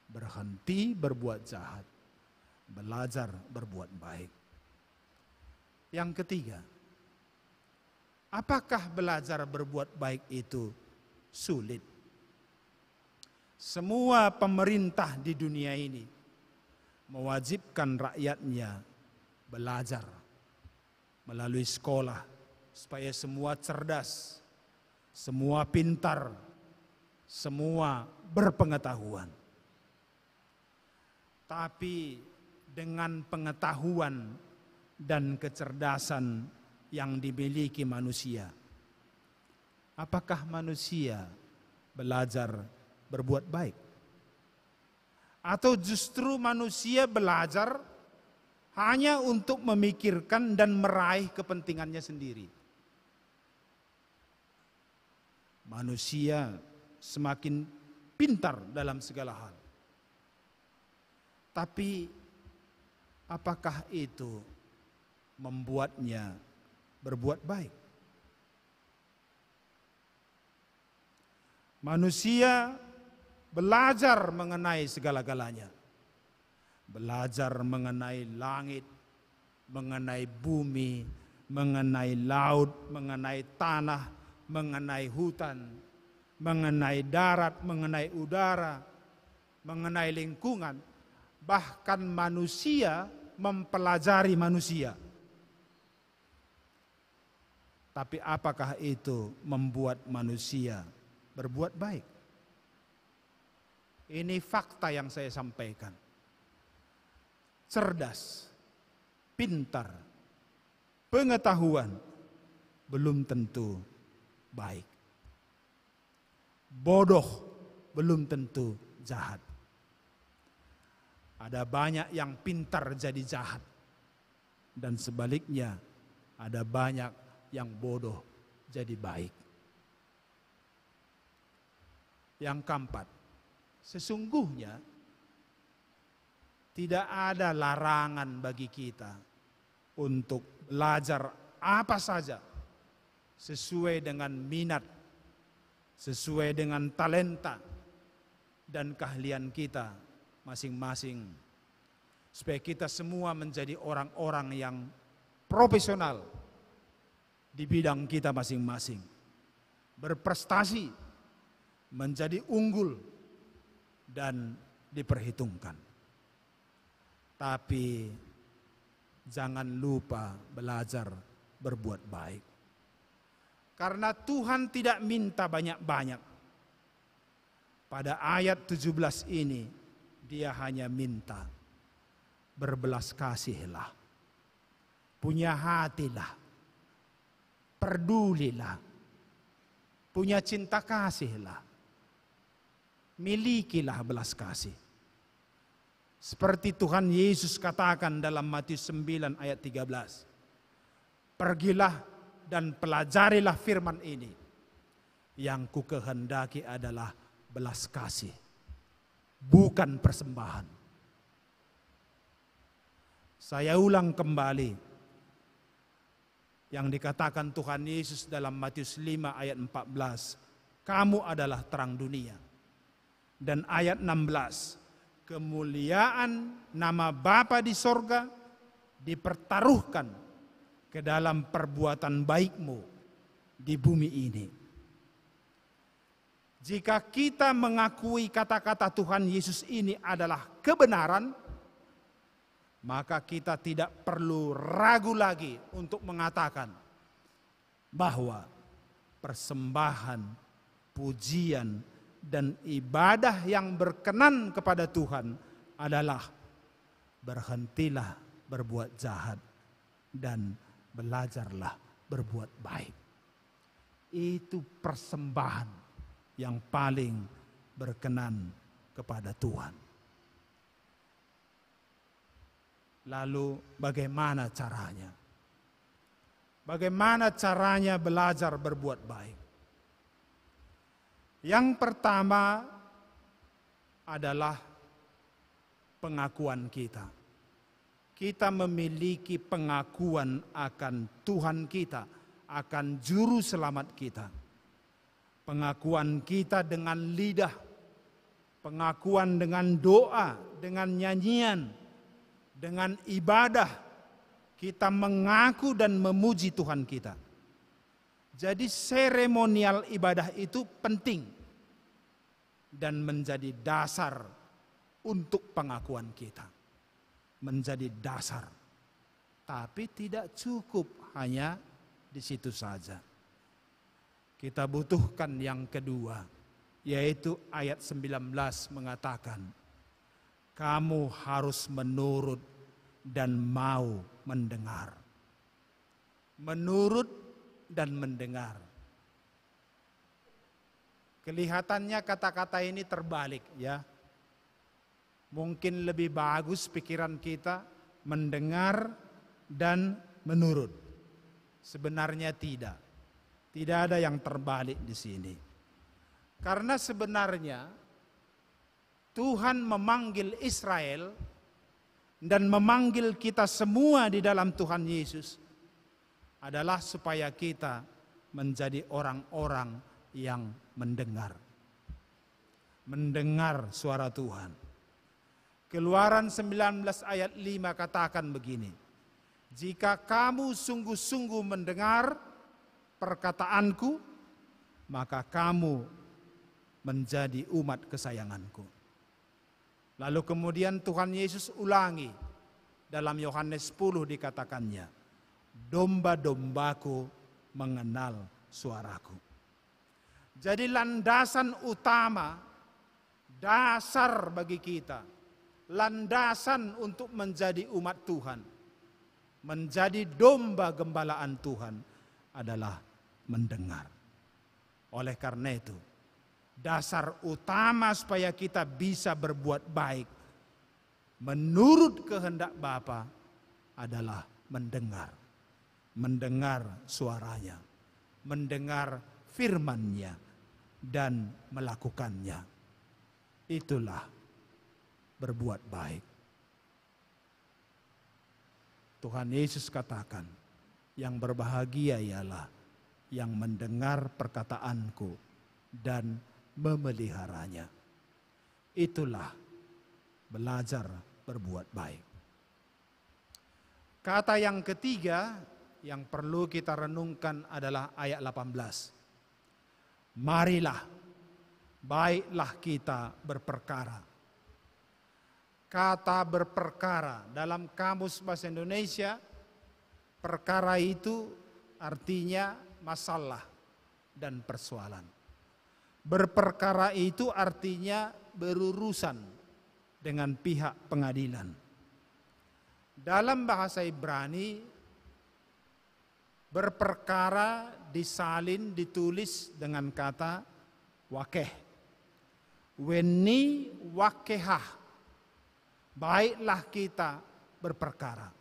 Berhenti berbuat jahat, belajar berbuat baik. Yang ketiga, apakah belajar berbuat baik itu sulit? Semua pemerintah di dunia ini mewajibkan rakyatnya belajar melalui sekolah supaya semua cerdas, semua pintar, semua berpengetahuan. Tapi dengan pengetahuan dan kecerdasan yang dimiliki manusia, apakah manusia belajar berbuat baik? Atau justru manusia belajar hanya untuk memikirkan dan meraih kepentingannya sendiri? Manusia semakin pintar dalam segala hal. Tapi apakah itu membuatnya berbuat baik? Manusia belajar mengenai segala-galanya. Belajar mengenai langit, mengenai bumi, mengenai laut, mengenai tanah, mengenai hutan, mengenai darat, mengenai udara, mengenai lingkungan. Bahkan manusia mempelajari manusia. Tapi apakah itu membuat manusia berbuat baik? Ini fakta yang saya sampaikan. Cerdas, pintar, pengetahuan belum tentu baik. Bodoh belum tentu jahat. Ada banyak yang pintar jadi jahat. Dan sebaliknya, ada banyak yang bodoh jadi baik. Yang keempat, sesungguhnya tidak ada larangan bagi kita untuk belajar apa saja sesuai dengan minat, sesuai dengan talenta dan keahlian kita masing-masing, supaya kita semua menjadi orang-orang yang profesional di bidang kita masing-masing, berprestasi, menjadi unggul dan diperhitungkan. Tapi jangan lupa belajar berbuat baik. Karena Tuhan tidak minta banyak-banyak. Pada ayat 17 ini, Dia hanya minta berbelas kasihlah, punya hatilah, pedulilah, punya cinta kasihlah, milikilah belas kasih. Seperti Tuhan Yesus katakan dalam Matius 9 ayat 13. Pergilah dan pelajarilah firman ini. Yang ku kehendaki adalah belas kasih, bukan persembahan. Saya ulang kembali yang dikatakan Tuhan Yesus dalam Matius 5 ayat 14. Kamu adalah terang dunia. Dan ayat 16. Kemuliaan nama Bapa di sorga dipertaruhkan ke dalam perbuatan baikmu di bumi ini. Jika kita mengakui kata-kata Tuhan Yesus ini adalah kebenaran, maka kita tidak perlu ragu lagi untuk mengatakan bahwa persembahan, pujian, dan ibadah yang berkenan kepada Tuhan adalah berhentilah berbuat jahat dan belajarlah berbuat baik. Itu persembahan yang paling berkenan kepada Tuhan. Lalu bagaimana caranya? Bagaimana caranya belajar berbuat baik? Yang pertama adalah pengakuan kita. kita memiliki pengakuan akan Tuhan kita, akan juru selamat kita. Pengakuan kita dengan lidah, pengakuan dengan doa, dengan nyanyian, dengan ibadah, kita mengaku dan memuji Tuhan kita. Jadi seremonial ibadah itu penting dan menjadi dasar untuk pengakuan kita. Menjadi dasar. Tapi tidak cukup hanya di situ saja. Kita butuhkan yang kedua, yaitu ayat 19 mengatakan, kamu harus menurut dan mau mendengar. Menurut dan mendengar. Kelihatannya kata-kata ini terbalik ya. Mungkin lebih bagus pikiran kita mendengar dan menurut. Sebenarnya tidak. Tidak ada yang terbalik di sini. Karena sebenarnya Tuhan memanggil Israel dan memanggil kita semua di dalam Tuhan Yesus adalah supaya kita menjadi orang-orang yang mendengar. Mendengar suara Tuhan. Keluaran 19 ayat 5 katakan begini. Jika kamu sungguh-sungguh mendengar perkataanku, maka kamu menjadi umat kesayanganku. Lalu kemudian Tuhan Yesus ulangi dalam Yohanes 10 dikatakannya, domba-dombaku mengenal suaraku. Jadi landasan utama, dasar bagi kita, landasan untuk menjadi umat Tuhan, menjadi domba gembalaan Tuhan adalah mendengar. Oleh karena itu, dasar utama supaya kita bisa berbuat baik menurut kehendak Bapa adalah mendengar. Mendengar suaranya, mendengar firman-Nya dan melakukannya. Itulah berbuat baik. Tuhan Yesus katakan, yang berbahagia ialah yang mendengar perkataanku dan memeliharanya. Itulah belajar berbuat baik. Kata yang ketiga yang perlu kita renungkan adalah ayat 18. Marilah, baiklah kita berperkara. Kata berperkara dalam Kamus Bahasa Indonesia, perkara itu artinya masalah dan persoalan. Berperkara itu artinya berurusan dengan pihak pengadilan. Dalam bahasa Ibrani, berperkara disalin, ditulis dengan kata wakeh. Weni wakehah. Baiklah kita berperkara.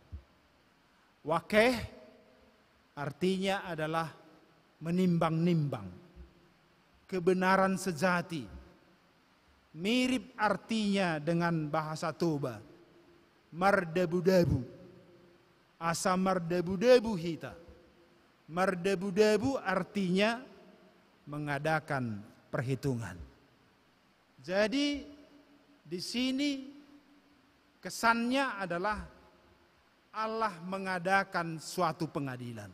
Wakeh artinya adalah menimbang-nimbang. Kebenaran sejati. Mirip artinya dengan bahasa Toba. Mardabu-dabu. Asa mardabu-dabu hita. Mardabu-dabu artinya mengadakan perhitungan. Jadi di sini kesannya adalah Allah mengadakan suatu pengadilan.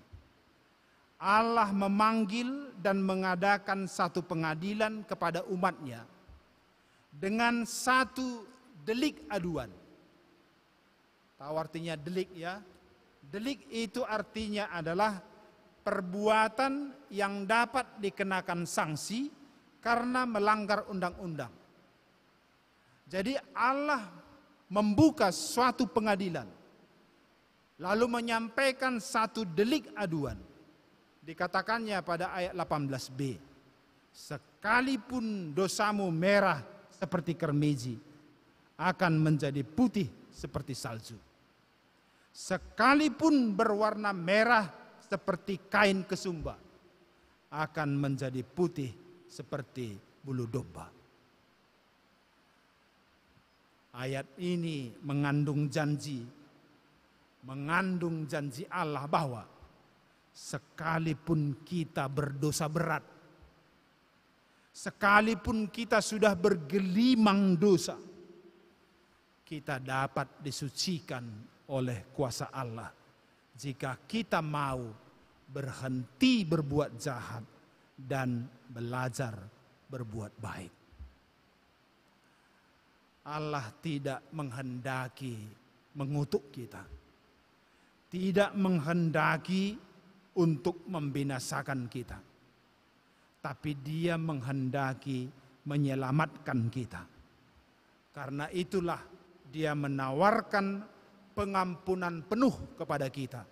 Allah memanggil dan mengadakan satu pengadilan kepada umatnya dengan satu delik aduan. Tahu artinya delik ya? Delik itu artinya adalah perbuatan yang dapat dikenakan sanksi karena melanggar undang-undang. Jadi Allah membuka suatu pengadilan, lalu menyampaikan satu delik aduan. Dikatakannya pada ayat 18b, sekalipun dosamu merah seperti kermiji, akan menjadi putih seperti salju. Sekalipun berwarna merah seperti kain kesumba, akan menjadi putih seperti bulu domba. Ayat ini mengandung janji mengandung janji Allah bahwa sekalipun kita berdosa berat, sekalipun kita sudah bergelimang dosa, kita dapat disucikan oleh kuasa Allah jika kita mau berhenti berbuat jahat dan belajar berbuat baik. Allah tidak menghendaki mengutuk kita, tidak menghendaki untuk membinasakan kita, tapi Dia menghendaki menyelamatkan kita. Karena itulah Dia menawarkan pengampunan penuh kepada kita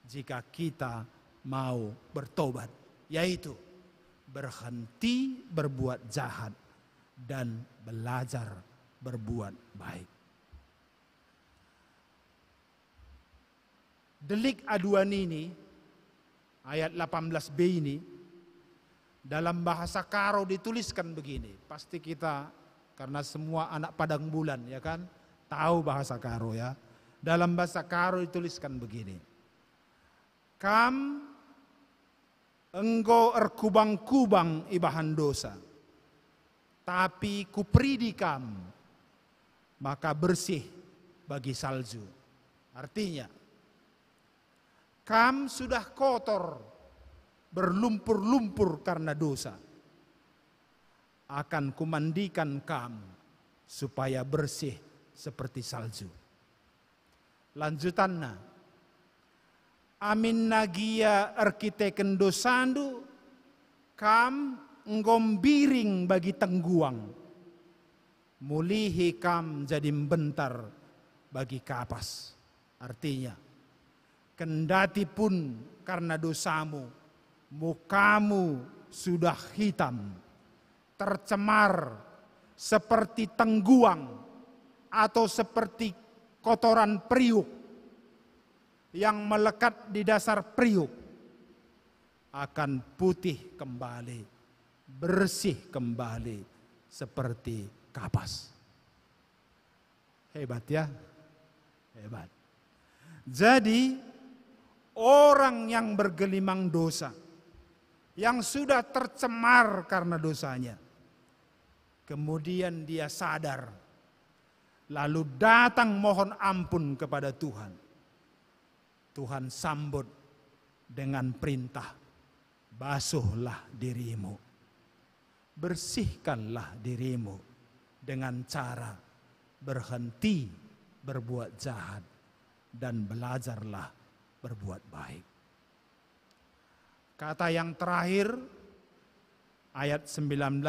jika kita mau bertobat, yaitu berhenti berbuat jahat dan belajar berbuat baik. Delik aduan ini, ayat 18b ini, dalam bahasa Karo dituliskan begini. Pasti kita, karena semua anak Padang Bulan ya kan, tahu bahasa Karo ya. Dalam bahasa Karo dituliskan begini. Kam engkau erkubang-kubang ibahan dosa, tapi kupridi kam, maka bersih bagi salju. Artinya, kam sudah kotor, berlumpur-lumpur karena dosa. Akan kumandikan kam supaya bersih seperti salju. Lanjutannya, amin nagia arkiteken dosandu, kam ngombiring bagi tengguang. Mulihi kam jadi bentar bagi kapas. Artinya, kendati pun karena dosamu, mukamu sudah hitam, tercemar seperti tengguang atau seperti kotoran periuk yang melekat di dasar periuk, akan putih kembali, bersih kembali seperti kapas. Hebat ya, hebat. Jadi orang yang bergelimang dosa, yang sudah tercemar karena dosanya, kemudian dia sadar, lalu datang mohon ampun kepada Tuhan. Tuhan sambut dengan perintah, basuhlah dirimu, bersihkanlah dirimu dengan cara berhenti berbuat jahat dan belajarlah berbuat baik. Kata yang terakhir, ayat 19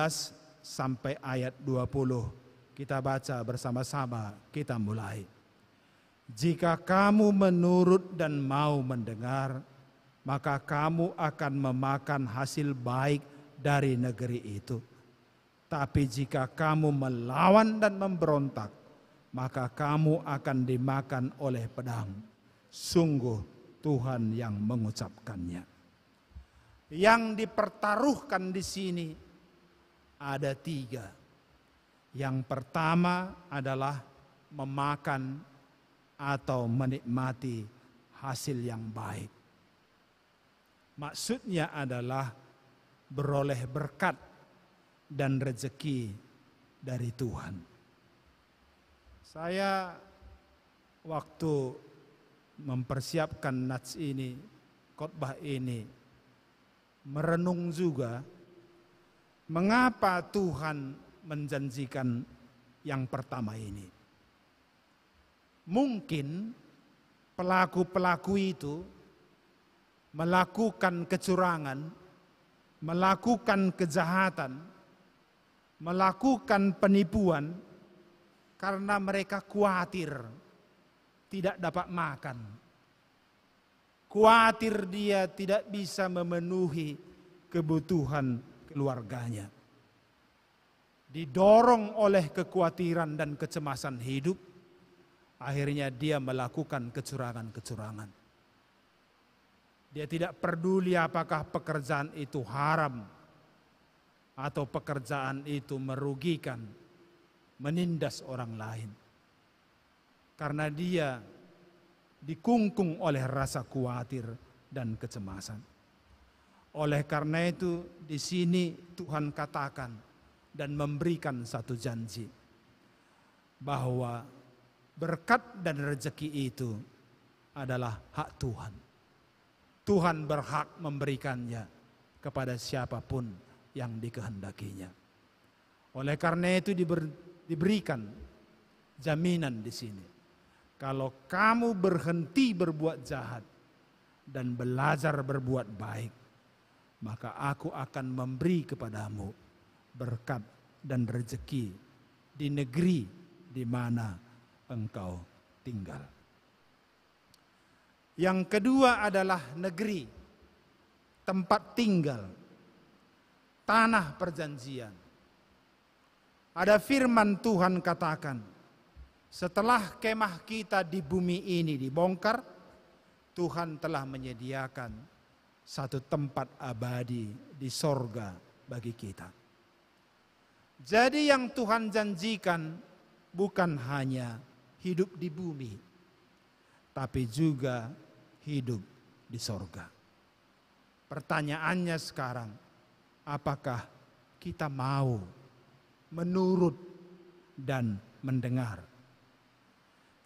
sampai ayat 20, kita baca bersama-sama, kita mulai. Jika kamu menurut dan mau mendengar, maka kamu akan memakan hasil baik dari negeri itu. Tapi jika kamu melawan dan memberontak, maka kamu akan dimakan oleh pedang. Sungguh Tuhan yang mengucapkannya. Yang dipertaruhkan di sini ada 3. Yang pertama adalah memakan atau menikmati hasil yang baik. Maksudnya adalah beroleh berkat dan rezeki dari Tuhan. Saya waktu mempersiapkan nats ini, khotbah ini, merenung juga mengapa Tuhan menjanjikan yang pertama ini. Mungkin pelaku-pelaku itu melakukan kecurangan, melakukan kejahatan, melakukan penipuan karena mereka khawatir tidak dapat makan. Khawatir dia tidak bisa memenuhi kebutuhan keluarganya. Didorong oleh kekhawatiran dan kecemasan hidup, akhirnya dia melakukan kecurangan-kecurangan. Dia tidak peduli apakah pekerjaan itu haram atau pekerjaan itu merugikan, menindas orang lain. Karena dia dikungkung oleh rasa khawatir dan kecemasan. Oleh karena itu di sini Tuhan katakan dan memberikan satu janji bahwa berkat dan rezeki itu adalah hak Tuhan. Tuhan berhak memberikannya kepada siapapun yang dikehendakinya. Oleh karena itu diberikan jaminan di sini. Kalau kamu berhenti berbuat jahat dan belajar berbuat baik, maka aku akan memberi kepadamu berkat dan rezeki di negeri di mana engkau tinggal. Yang kedua adalah negeri, tempat tinggal, tanah perjanjian. Ada firman Tuhan katakan, setelah kemah kita di bumi ini dibongkar, Tuhan telah menyediakan satu tempat abadi di sorga bagi kita. Jadi yang Tuhan janjikan bukan hanya hidup di bumi, tapi juga hidup di sorga. Pertanyaannya sekarang, apakah kita mau menurut dan mendengar?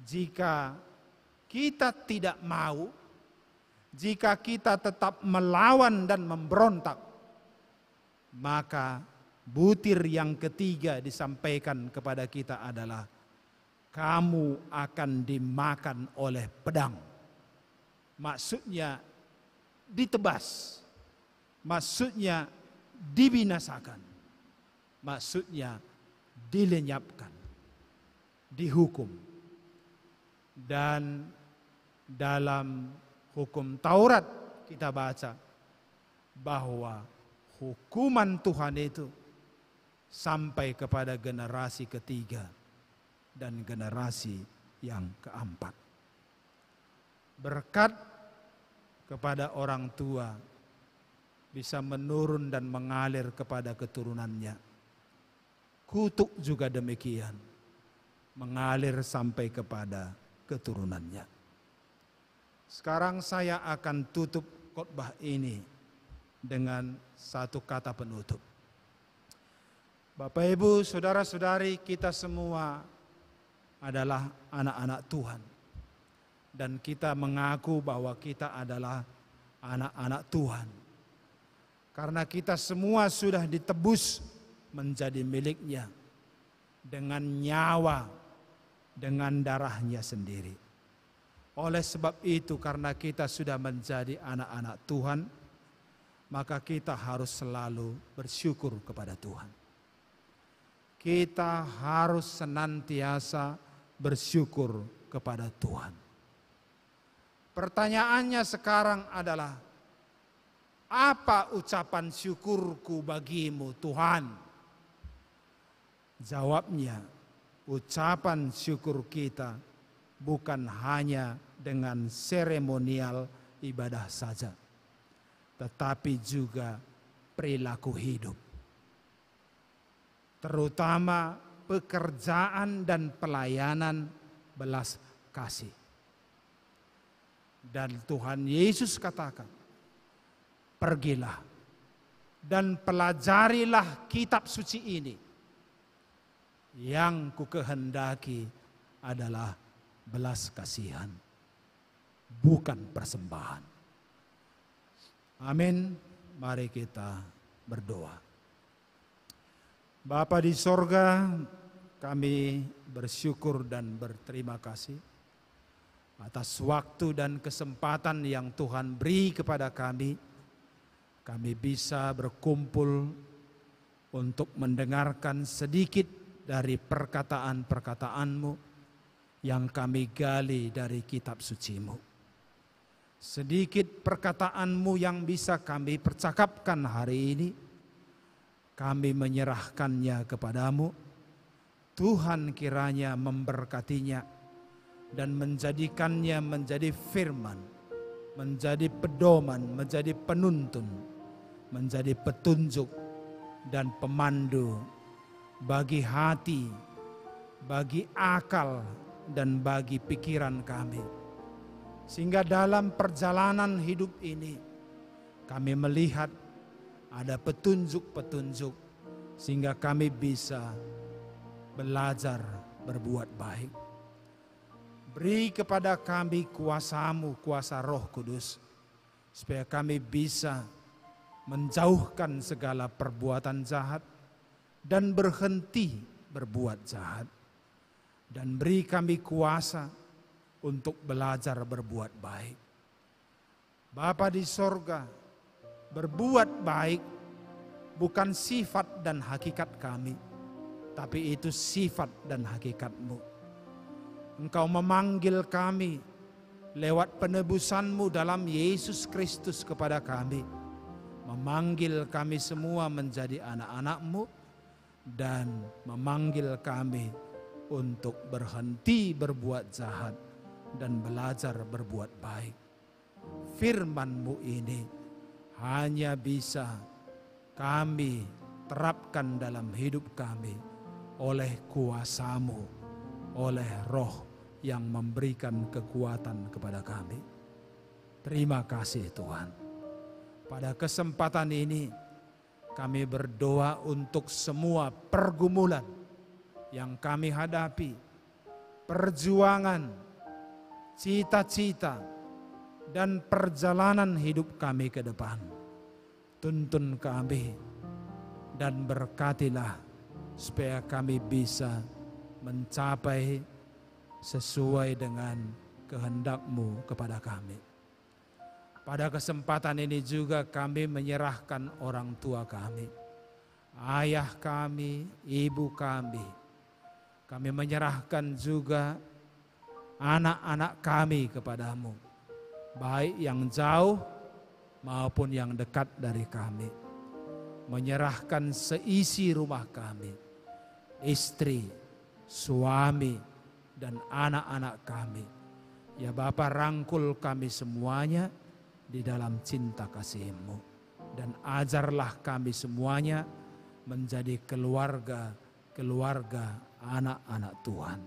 Jika kita tidak mau, jika kita tetap melawan dan memberontak, maka butir yang ketiga disampaikan kepada kita adalah kamu akan dimakan oleh pedang. Maksudnya ditebas, maksudnya dibinasakan, maksudnya dilenyapkan, dihukum. Dan dalam hukum Taurat kita baca bahwa hukuman Tuhan itu sampai kepada generasi ketiga dan generasi yang keempat. Berkat kepada orang tua bisa menurun dan mengalir kepada keturunannya. Kutuk juga demikian, mengalir sampai kepada keturunannya. Sekarang saya akan tutup khotbah ini dengan satu kata penutup. Bapak Ibu, saudara-saudari, kita semua adalah anak-anak Tuhan. Dan kita mengaku bahwa kita adalah anak-anak Tuhan. Karena kita semua sudah ditebus menjadi miliknya dengan nyawa, dengan darahnya sendiri. Oleh sebab itu, karena kita sudah menjadi anak-anak Tuhan, maka kita harus selalu bersyukur kepada Tuhan. Kita harus senantiasa bersyukur kepada Tuhan. Pertanyaannya sekarang adalah, apa ucapan syukurku bagimu Tuhan? Jawabnya, ucapan syukur kita bukan hanya dengan seremonial ibadah saja, tetapi juga perilaku hidup. Terutama pekerjaan dan pelayanan belas kasih. Dan Tuhan Yesus katakan, pergilah dan pelajarilah kitab suci ini. Yang kukehendaki adalah belas kasihan, bukan persembahan. Amin. Mari kita berdoa. Bapa di sorga, kami bersyukur dan berterima kasih atas waktu dan kesempatan yang Tuhan beri kepada kami. Kami bisa berkumpul untuk mendengarkan sedikit dari perkataan-perkataan-Mu yang kami gali dari kitab suci-Mu. Sedikit perkataan-Mu yang bisa kami percakapkan hari ini, kami menyerahkannya kepadamu. Tuhan kiranya memberkatinya dan menjadikannya menjadi firman, menjadi pedoman, menjadi penuntun, menjadi petunjuk dan pemandu bagi hati, bagi akal, dan bagi pikiran kami, Sehingga dalam perjalanan hidup ini kami melihat ada petunjuk-petunjuk sehingga kami bisa belajar berbuat baik. Beri kepada kami kuasa-Mu, kuasa Roh Kudus, supaya kami bisa menjauhkan segala perbuatan jahat dan berhenti berbuat jahat. Dan beri kami kuasa untuk belajar berbuat baik. Bapa di sorga, berbuat baik bukan sifat dan hakikat kami, tapi itu sifat dan hakikat-Mu. Engkau memanggil kami lewat penebusan-Mu dalam Yesus Kristus kepada kami. Memanggil kami semua menjadi anak-anak-Mu dan memanggil kami untuk berhenti berbuat jahat dan belajar berbuat baik. Firman-Mu ini hanya bisa kami terapkan dalam hidup kami oleh kuasa-Mu, oleh Roh yang memberikan kekuatan kepada kami. Terima kasih Tuhan. Pada kesempatan ini kami berdoa untuk semua pergumulan yang kami hadapi, perjuangan, cita-cita, dan perjalanan hidup kami ke depan. Tuntun kami dan berkatilah supaya kami bisa mencapai sesuai dengan kehendak-Mu kepada kami. Pada kesempatan ini juga kami menyerahkan orang tua kami, ayah kami, ibu kami. Kami menyerahkan juga anak-anak kami kepadamu, baik yang jauh maupun yang dekat dari kami. Menyerahkan seisi rumah kami, istri, suami, dan anak-anak kami. Ya Bapa, rangkul kami semuanya di dalam cinta kasih-Mu. Dan ajarlah kami semuanya menjadi keluarga anak-anak Tuhan.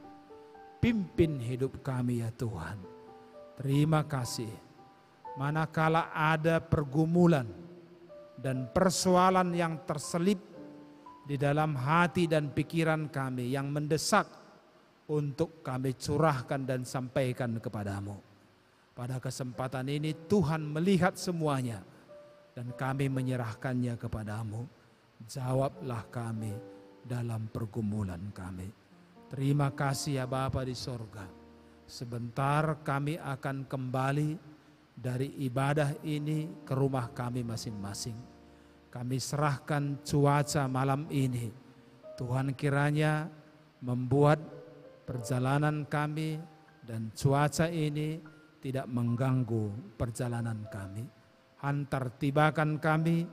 Pimpin hidup kami ya Tuhan. Terima kasih. Manakala ada pergumulan dan persoalan yang terselip di dalam hati dan pikiran kami yang mendesak untuk kami curahkan dan sampaikan kepadamu. Pada kesempatan ini Tuhan melihat semuanya dan kami menyerahkannya kepadamu. Jawablah kami dalam pergumulan kami. Terima kasih ya Bapa di sorga. Sebentar kami akan kembali dari ibadah ini ke rumah kami masing-masing. Kami serahkan cuaca malam ini. Tuhan kiranya membuat perjalanan kami dan cuaca ini tidak mengganggu perjalanan kami. Hantar tibakan kami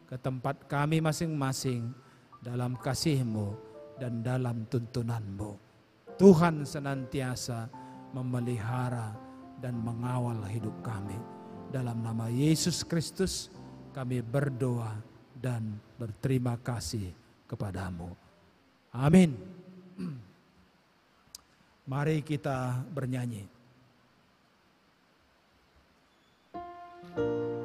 ke tempat kami masing-masing dalam kasih-Mu dan dalam tuntunan-Mu. Tuhan senantiasa memelihara dan mengawal hidup kami. Dalam nama Yesus Kristus kami berdoa dan berterima kasih kepadamu. Amin. Mari kita bernyanyi. Sempurna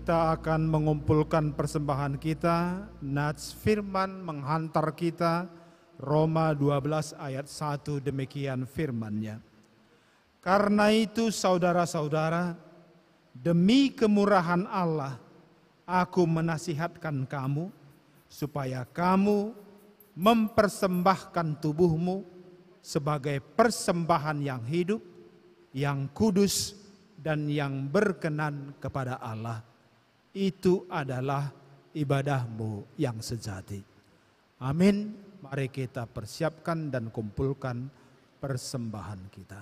kita akan mengumpulkan persembahan kita. Nats firman menghantar kita, Roma 12 ayat 1, demikian firman-Nya. Karena itu saudara-saudara, demi kemurahan Allah, aku menasihatkan kamu, supaya kamu mempersembahkan tubuhmu sebagai persembahan yang hidup, yang kudus, dan yang berkenan kepada Allah. Itu adalah ibadahmu yang sejati. Amin. Mari kita persiapkan dan kumpulkan persembahan kita.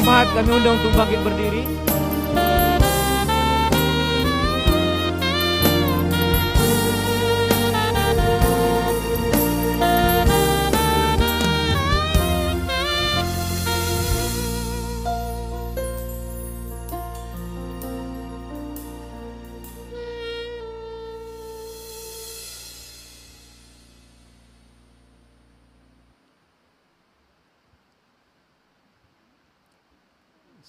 Jemaat kami undang untuk bangkit berdiri.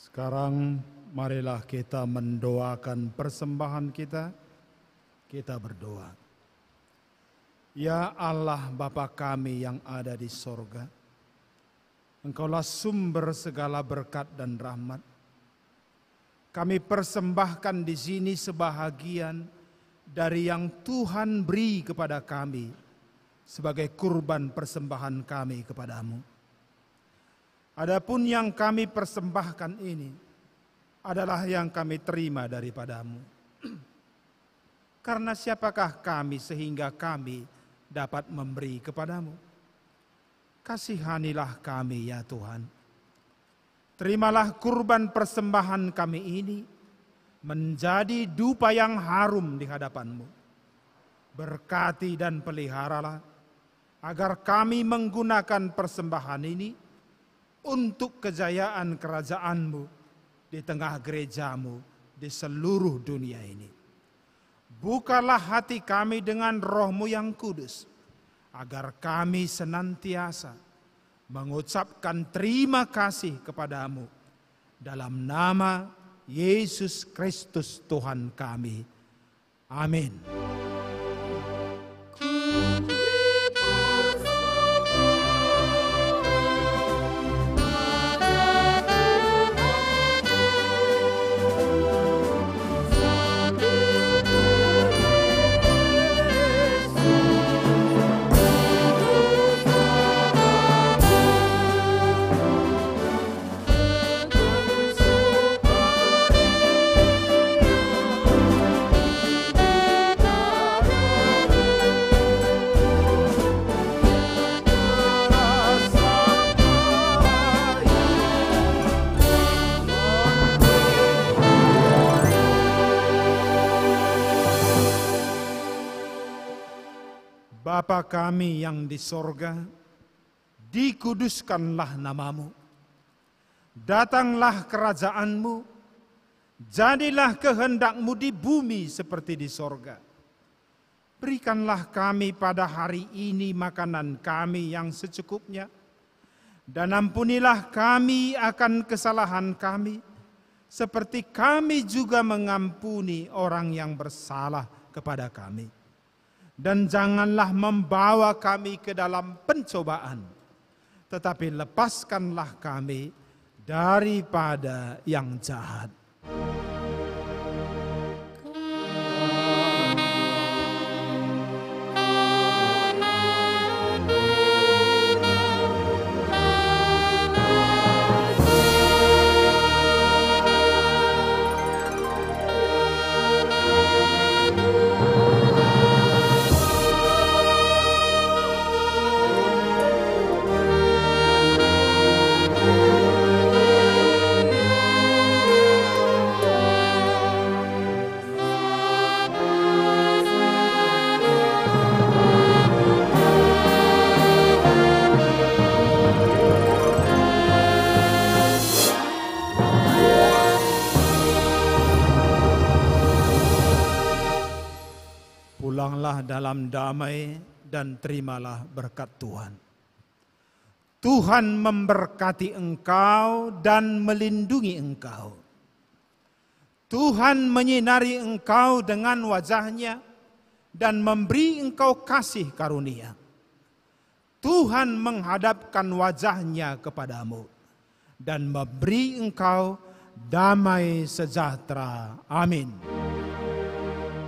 Sekarang marilah kita mendoakan persembahan kita. Kita berdoa. Ya Allah Bapa kami yang ada di sorga, Engkaulah sumber segala berkat dan rahmat. Kami persembahkan di sini sebahagian dari yang Tuhan beri kepada kami sebagai kurban persembahan kami kepadamu. Adapun yang kami persembahkan ini adalah yang kami terima daripadamu. Karena siapakah kami sehingga kami dapat memberi kepadamu? Kasihanilah kami ya Tuhan. Terimalah kurban persembahan kami ini menjadi dupa yang harum di hadapan-Mu. Berkati dan peliharalah agar kami menggunakan persembahan ini untuk kejayaan kerajaan-Mu di tengah gereja-Mu di seluruh dunia ini. Bukalah hati kami dengan Roh-Mu yang kudus, agar kami senantiasa mengucapkan terima kasih kepadamu dalam nama Yesus Kristus Tuhan kami. Amin. Bapa kami yang di sorga, dikuduskanlah namamu. Datanglah kerajaan-Mu, jadilah kehendak-Mu di bumi seperti di sorga. Berikanlah kami pada hari ini makanan kami yang secukupnya, dan ampunilah kami akan kesalahan kami, seperti kami juga mengampuni orang yang bersalah kepada kami. Dan janganlah membawa kami ke dalam pencobaan, tetapi lepaskanlah kami daripada yang jahat. Pulanglah dalam damai dan terimalah berkat Tuhan. Tuhan memberkati engkau dan melindungi engkau. Tuhan menyinari engkau dengan wajah-Nya dan memberi engkau kasih karunia. Tuhan menghadapkan wajah-Nya kepadamu dan memberi engkau damai sejahtera. Amin. Amin.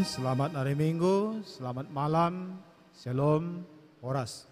Selamat hari Minggu, selamat malam, shalom, horas.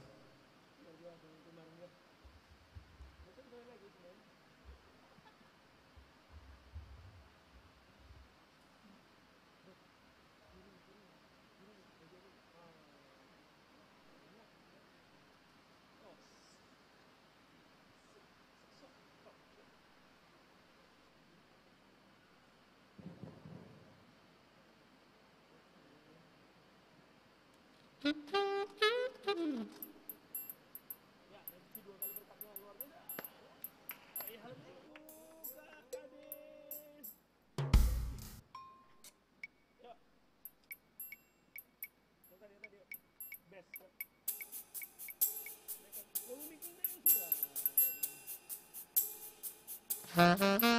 Yes.